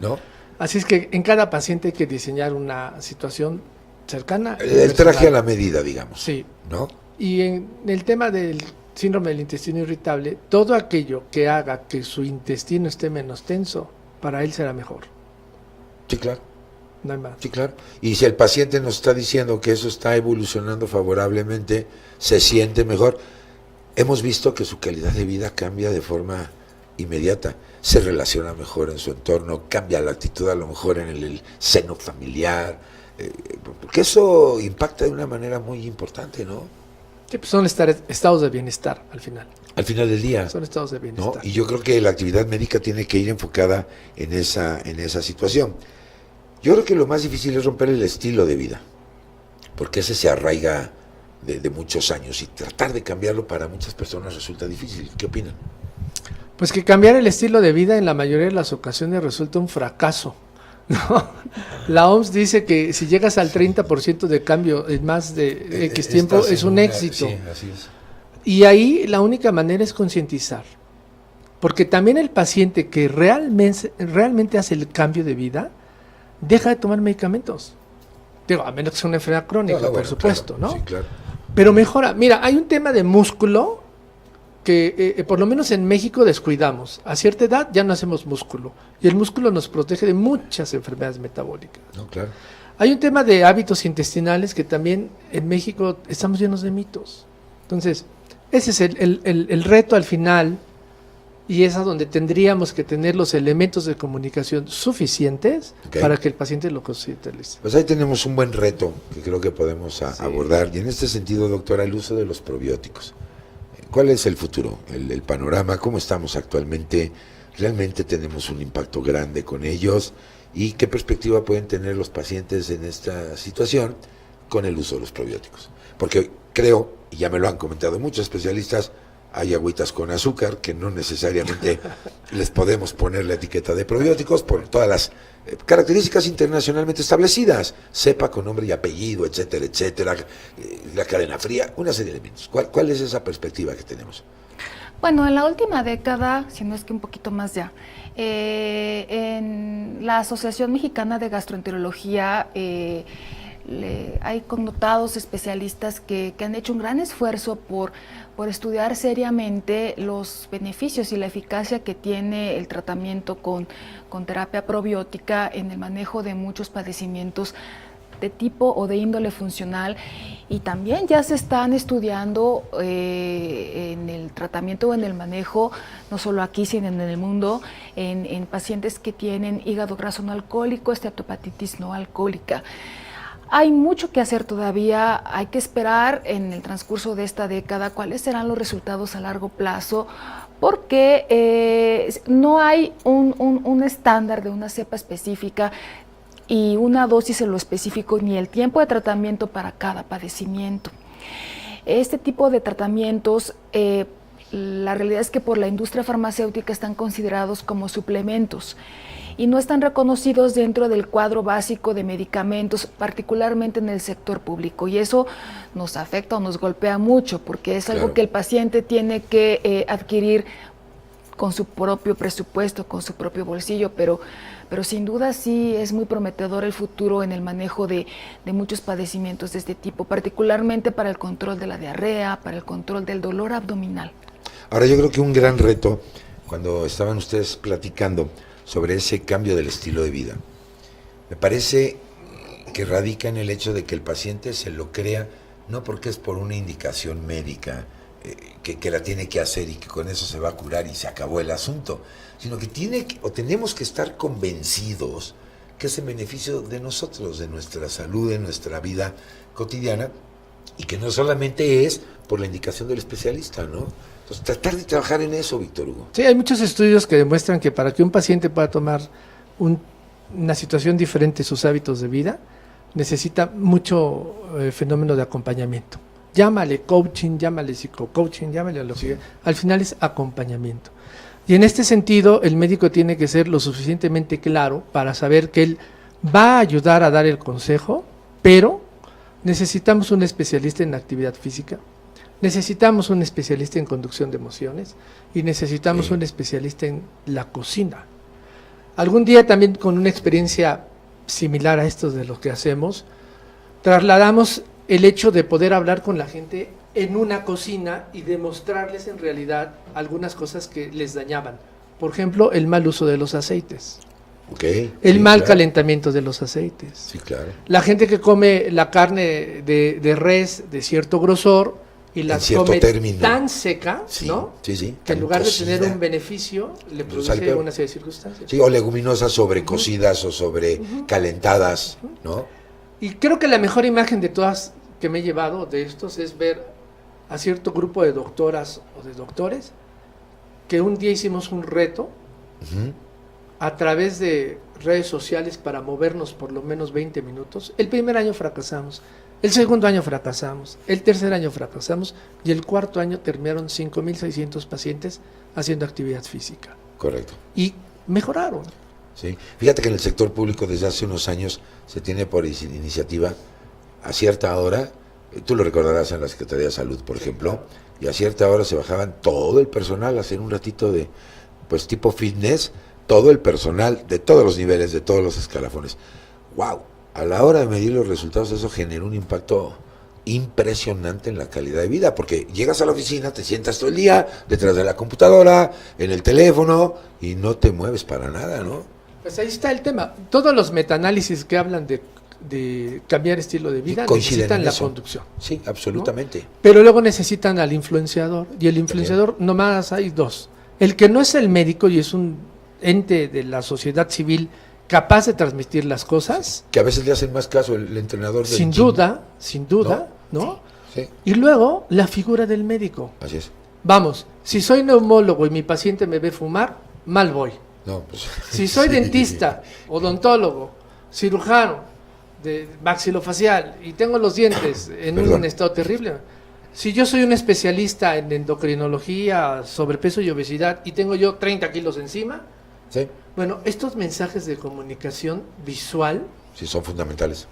¿No?
Así es que en cada paciente hay que diseñar una situación cercana.
El traje a la medida, digamos.
Sí.
¿No?
Y en el tema del síndrome del intestino irritable, todo aquello que haga que su intestino esté menos tenso, para él será mejor.
Sí, claro.
No hay más.
Sí, claro. Y si el paciente nos está diciendo que eso está evolucionando favorablemente, se siente mejor, hemos visto que su calidad de vida cambia de forma inmediata, se relaciona mejor en su entorno, cambia la actitud a lo mejor en el seno familiar, porque eso impacta de una manera muy importante, ¿no?
Sí, pues son estados de bienestar al final.
Al final del día.
Son estados de bienestar.
¿No? Y yo creo que la actividad médica tiene que ir enfocada en esa situación. Yo creo que lo más difícil es romper el estilo de vida, porque ese se arraiga de muchos años y tratar de cambiarlo para muchas personas resulta difícil. ¿Qué opinan?
Pues que cambiar el estilo de vida en la mayoría de las ocasiones resulta un fracaso, ¿no? La OMS dice que si llegas al 30% de cambio en más de X tiempo es un éxito.
Sí, así es.
Y ahí la única manera es concientizar, porque también el paciente que realmente hace el cambio de vida deja de tomar medicamentos. Digo, a menos que sea una enfermedad crónica, por supuesto,
claro,
¿no?
Sí, claro.
Pero mejora. Mira, hay un tema de músculo que por lo menos en México descuidamos. A cierta edad ya no hacemos músculo y el músculo nos protege de muchas enfermedades metabólicas.
No, claro.
Hay un tema de hábitos intestinales que también en México estamos llenos de mitos. Entonces, ese es el reto al final, y es a donde tendríamos que tener los elementos de comunicación suficientes para que el paciente lo concientice.
Pues ahí tenemos un buen reto que creo que podemos abordar. Y en este sentido, doctora, el uso de los probióticos. ¿Cuál es el futuro, el panorama? ¿Cómo estamos actualmente? ¿Realmente tenemos un impacto grande con ellos? ¿Y qué perspectiva pueden tener los pacientes en esta situación con el uso de los probióticos? Porque creo, y ya me lo han comentado muchos especialistas, hay agüitas con azúcar que no necesariamente les podemos poner la etiqueta de probióticos por todas las características internacionalmente establecidas, cepa con nombre y apellido, etcétera, etcétera, la cadena fría, una serie de elementos. ¿Cuál es esa perspectiva que tenemos?
Bueno, en la última década, si no es que un poquito más ya, en la Asociación Mexicana de Gastroenterología hay connotados especialistas que han hecho un gran esfuerzo por estudiar seriamente los beneficios y la eficacia que tiene el tratamiento con terapia probiótica en el manejo de muchos padecimientos de tipo o de índole funcional, y también ya se están estudiando en el tratamiento o en el manejo, no solo aquí sino en el mundo, en pacientes que tienen hígado graso no alcohólico, esteatopatitis no alcohólica. Hay mucho que hacer todavía, hay que esperar en el transcurso de esta década cuáles serán los resultados a largo plazo, porque no hay un estándar de una cepa específica y una dosis en lo específico, ni el tiempo de tratamiento para cada padecimiento. Este tipo de tratamientos, la realidad es que por la industria farmacéutica están considerados como suplementos y no están reconocidos dentro del cuadro básico de medicamentos, particularmente en el sector público, y eso nos afecta o nos golpea mucho, porque es algo que el paciente tiene que adquirir con su propio presupuesto, con su propio bolsillo, pero sin duda sí es muy prometedor el futuro en el manejo de muchos padecimientos de este tipo, particularmente para el control de la diarrea, para el control del dolor abdominal.
Ahora, yo creo que un gran reto, cuando estaban ustedes platicando sobre ese cambio del estilo de vida, me parece que radica en el hecho de que el paciente se lo crea, no porque es por una indicación médica, que la tiene que hacer y que con eso se va a curar y se acabó el asunto, sino que tenemos que estar convencidos que es en beneficio de nosotros, de nuestra salud, de nuestra vida cotidiana, y que no solamente es por la indicación del especialista, ¿no? Entonces, tratar de trabajar en eso, Víctor Hugo.
Sí, hay muchos estudios que demuestran que para que un paciente pueda tomar una situación diferente en sus hábitos de vida, necesita mucho fenómeno de acompañamiento. Llámale coaching, llámale psico-coaching, llámale a lo que... Al final es acompañamiento. Y en este sentido, el médico tiene que ser lo suficientemente claro para saber que él va a ayudar a dar el consejo, pero necesitamos un especialista en actividad física, necesitamos un especialista en conducción de emociones y necesitamos un especialista en la cocina. Algún día también, con una experiencia similar a esto de lo que hacemos, trasladamos el hecho de poder hablar con la gente en una cocina y demostrarles en realidad algunas cosas que les dañaban. Por ejemplo, el mal uso de los aceites.
Okay,
El
sí,
mal
claro.
calentamiento de los aceites.
Sí, claro.
La gente que come la carne de res de cierto grosor y la
cierto
come
término.
tan seca,
Sí,
¿no?
sí, sí.
Que en
tan
lugar de tener
cocida.
un beneficio, le
Pues sale
produce
peor.
una serie de circunstancias.
Sí, o leguminosas sobrecocidas o sobrecalentadas, ¿no?
Y creo que la mejor imagen de todas que me he llevado de estos es ver a cierto grupo de doctoras o de doctores que un día hicimos un reto
Ujú.
a través de redes sociales para movernos por lo menos 20 minutos. El primer año fracasamos, el segundo año fracasamos, el tercer año fracasamos y el cuarto año terminaron 5.600 pacientes haciendo actividad física.
Correcto.
Y mejoraron.
Sí. Fíjate que en el sector público desde hace unos años se tiene por iniciativa a cierta hora, tú lo recordarás en la Secretaría de Salud, por ejemplo, y a cierta hora se bajaban todo el personal a hacer un ratito de, pues tipo fitness, todo el personal de todos los niveles, de todos los escalafones. ¡Wow! A la hora de medir los resultados, eso generó un impacto impresionante en la calidad de vida, porque llegas a la oficina, te sientas todo el día detrás de la computadora, en el teléfono, y no te mueves para nada, ¿no?
Pues ahí está el tema. Todos los metaanálisis que hablan de cambiar estilo de vida
Coinciden
necesitan
en
la
eso.
conducción.
Sí, absolutamente.
Pero luego necesitan al influenciador. Y el influenciador nomás hay dos. El que no es el médico y es un ente de la sociedad civil capaz de transmitir las cosas,
Que a veces le hacen más caso el entrenador del
sin
gym.
duda, ¿no?
Sí,
Y luego la figura del médico.
así es.
Vamos, si soy neumólogo y mi paciente me ve fumar, mal voy.
No, pues,
Si soy
sí.
dentista, odontólogo, cirujano, de maxilofacial y tengo los dientes en
Perdón.
un estado terrible. Si yo soy un especialista en endocrinología, sobrepeso y obesidad y tengo yo 30 kilos encima,
Sí,
bueno, estos mensajes de comunicación visual
sí, son fundamentales.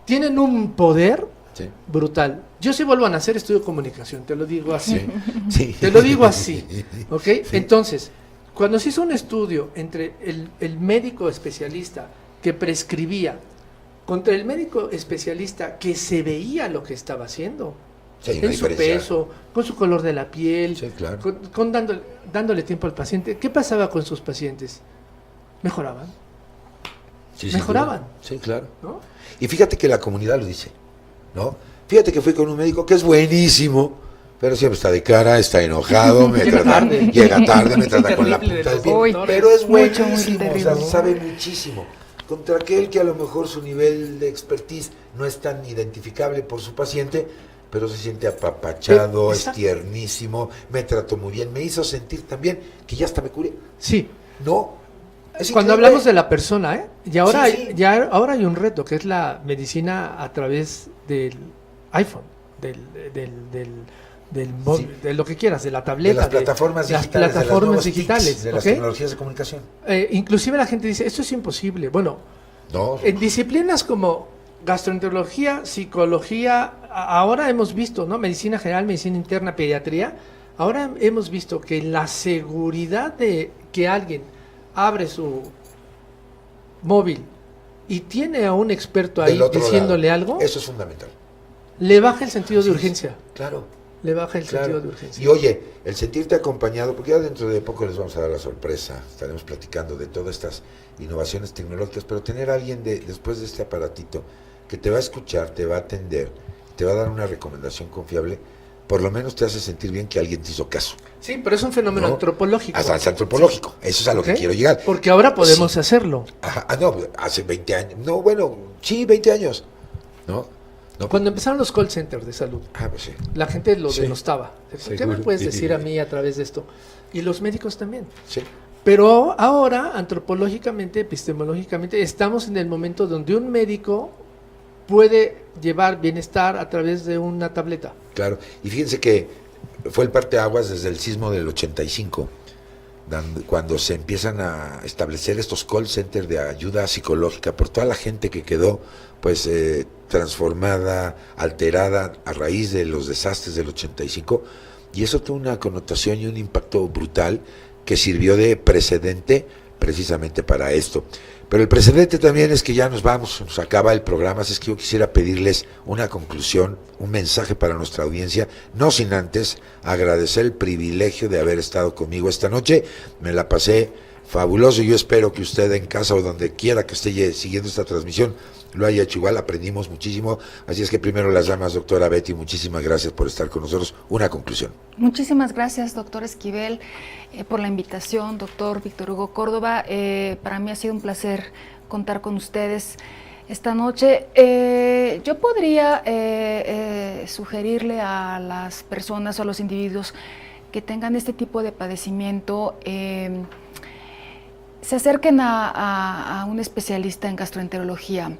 tienen un poder
Sí,
brutal. Yo si vuelvo a nacer estudio comunicación, te lo digo así.
sí.
Te lo digo así, ¿ok? Entonces, cuando se hizo un estudio entre el médico especialista que prescribía contra el médico especialista que se veía lo que estaba haciendo,
Sí, hay una
en su
diferencia.
peso, con su color de la piel,
Sí, claro.
con dándole tiempo al paciente, ¿qué pasaba con sus pacientes? Mejoraban,
Sí, sin
mejoraban.
duda. Sí, claro.
¿no?
Y fíjate que la comunidad lo dice, ¿no? Fíjate que fui con un médico que es buenísimo, pero siempre está de cara, está enojado,
Llega tarde.
llega tarde, me trata con la
Terrible
punta del
de
pie,
los
Uy,
pero es
mucho, muy
buenísimo, o sea,
terrible.
sabe muchísimo. Contra aquel que a lo mejor su nivel de expertise no es tan identificable por su paciente, pero se siente apapachado, es
Exacto.
tiernísimo, me trató muy bien, me hizo sentir también que ya hasta me curé.
Sí,
No, es
cuando
increíble.
hablamos de la persona, ¿eh? Y ahora,
Sí, sí.
ahora hay un reto, que es la medicina a través del iPhone, del móvil,
Sí.
de lo que quieras, de la
de
tableta.
las plataformas
las
digitales,
plataformas
de los nuevos
digitales,
TICs, de las
¿ok?
tecnologías de comunicación.
Inclusive la gente dice, esto es imposible. Bueno,
No,
en disciplinas como gastroenterología, psicología, ahora hemos visto, ¿no? Medicina general, medicina interna, pediatría, ahora hemos visto que la seguridad de que alguien abre su móvil y tiene a un experto ahí
del otro
diciéndole
lado.
algo,
Eso es fundamental.
le baja el sentido de
Así es.
urgencia.
Claro,
Le baja el
claro.
sentido de urgencia.
Y oye, el sentirte acompañado, porque ya dentro de poco les vamos a dar la sorpresa, estaremos platicando de todas estas innovaciones tecnológicas, pero tener a alguien después de este aparatito que te va a escuchar, te va a atender, te va a dar una recomendación confiable, por lo menos te hace sentir bien que alguien te hizo caso.
Sí, pero es un fenómeno
¿No?
antropológico.
Hasta es antropológico, eso es a lo que
¿Ok?
quiero llegar.
Porque ahora podemos
Sí.
hacerlo.
Ajá, no, hace 20 años, no, bueno, sí, 20 años, ¿no? No,
Cuando empezaron los call centers de salud,
pues sí.
la gente lo
Sí.
denostaba. ¿Qué
Seguro.
me puedes decir a mí a través de esto? Y los médicos también.
Sí.
Pero ahora, antropológicamente, epistemológicamente, estamos en el momento donde un médico puede llevar bienestar a través de una tableta.
Claro, y fíjense que fue el parteaguas desde el sismo del 85, cuando se empiezan a establecer estos call centers de ayuda psicológica por toda la gente que quedó pues transformada, alterada a raíz de los desastres del 85, y eso tuvo una connotación y un impacto brutal que sirvió de precedente precisamente para esto. Pero el precedente también es que ya nos vamos, nos acaba el programa, así es que yo quisiera pedirles una conclusión, un mensaje para nuestra audiencia, no sin antes agradecer el privilegio de haber estado conmigo esta noche. Me la pasé fabuloso y yo espero que usted en casa o donde quiera que esté siguiendo esta transmisión lo haya hecho igual, aprendimos muchísimo. Así es que primero las damas, doctora Betty, muchísimas gracias por estar con nosotros. Una conclusión.
Muchísimas gracias, doctor Esquivel, por la invitación, doctor Víctor Hugo Córdoba. Para mí ha sido un placer contar con ustedes esta noche. Yo podría sugerirle a las personas o a los individuos que tengan este tipo de padecimiento, se acerquen a un especialista en gastroenterología.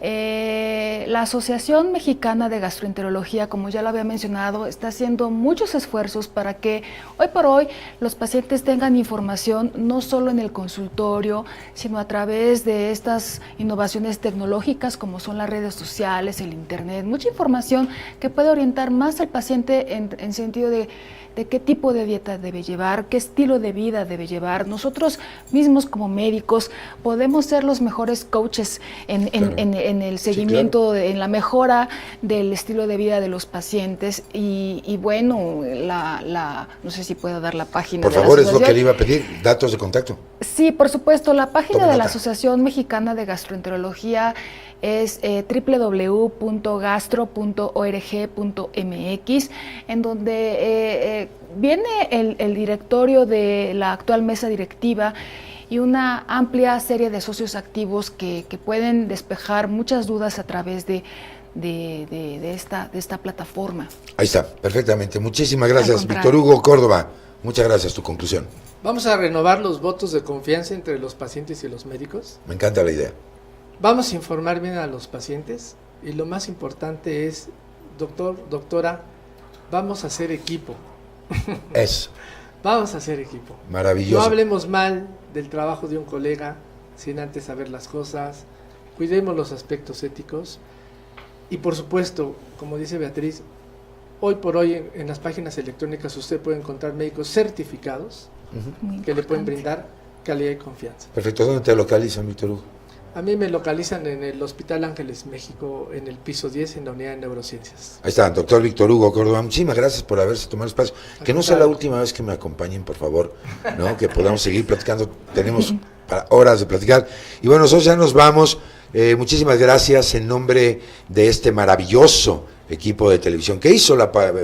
La Asociación Mexicana de Gastroenterología, como ya lo había mencionado, está haciendo muchos esfuerzos para que hoy por hoy los pacientes tengan información no solo en el consultorio, sino a través de estas innovaciones tecnológicas como son las redes sociales, el internet, mucha información que puede orientar más al paciente en sentido de qué tipo de dieta debe llevar, qué estilo de vida debe llevar. Nosotros mismos como médicos podemos ser los mejores coaches en el seguimiento, sí, claro, en la mejora del estilo de vida de los pacientes y bueno, no sé si puedo dar la página.
Por favor, es lo que le iba a pedir, datos de contacto.
Sí, por supuesto, la página de la Asociación Mexicana de Gastroenterología es www.gastro.org.mx, en donde viene el directorio de la actual mesa directiva y una amplia serie de socios activos que pueden despejar muchas dudas a través de esta plataforma.
Ahí está, perfectamente. Muchísimas gracias, Víctor Hugo Córdoba. Muchas gracias. Tu conclusión.
Vamos a renovar los votos de confianza entre los pacientes y los médicos.
Me encanta la idea.
Vamos a informar bien a los pacientes y lo más importante es, doctor, doctora, vamos a hacer equipo.
Eso.
Vamos a hacer equipo.
Maravilloso.
No hablemos mal del trabajo de un colega sin antes saber las cosas. Cuidemos los aspectos éticos. Y por supuesto, como dice Beatriz, hoy por hoy en las páginas electrónicas usted puede encontrar médicos certificados que le pueden brindar calidad y confianza.
Perfecto. ¿Dónde te localizan, Víctor Hugo?
A mí me localizan en el Hospital Ángeles México, en el piso 10, en la unidad de neurociencias.
Ahí está, doctor Víctor Hugo Córdoba. Muchísimas gracias por haberse tomado el espacio. Que no sea la última vez que me acompañen, por favor, ¿no? Que podamos seguir platicando. Tenemos para horas de platicar. Y bueno, nosotros ya nos vamos. Muchísimas gracias en nombre de este maravilloso equipo de televisión que hizo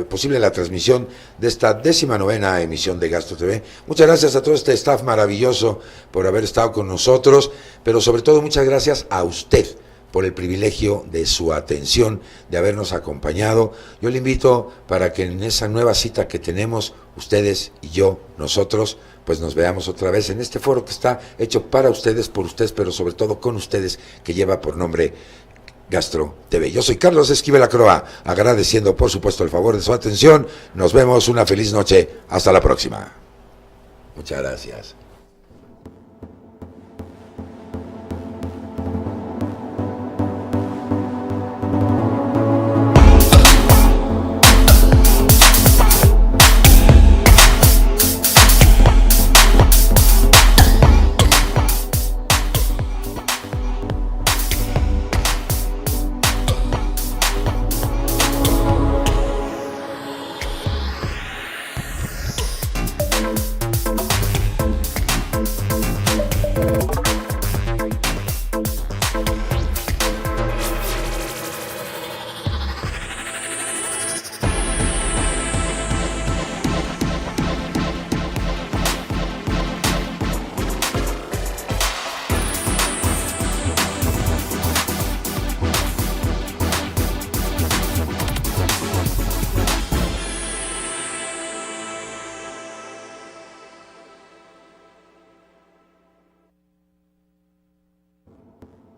posible la transmisión de esta 19ª emisión de Gastro TV. Muchas gracias a todo este staff maravilloso por haber estado con nosotros, pero sobre todo muchas gracias a usted por el privilegio de su atención, de habernos acompañado. Yo le invito para que en esa nueva cita que tenemos, ustedes y yo, nosotros, pues nos veamos otra vez en este foro que está hecho para ustedes, por ustedes, pero sobre todo con ustedes, que lleva por nombre Gastro TV. Yo soy Carlos Esquivel Acroa, agradeciendo por supuesto el favor de su atención. Nos vemos, una feliz noche, hasta la próxima. Muchas gracias.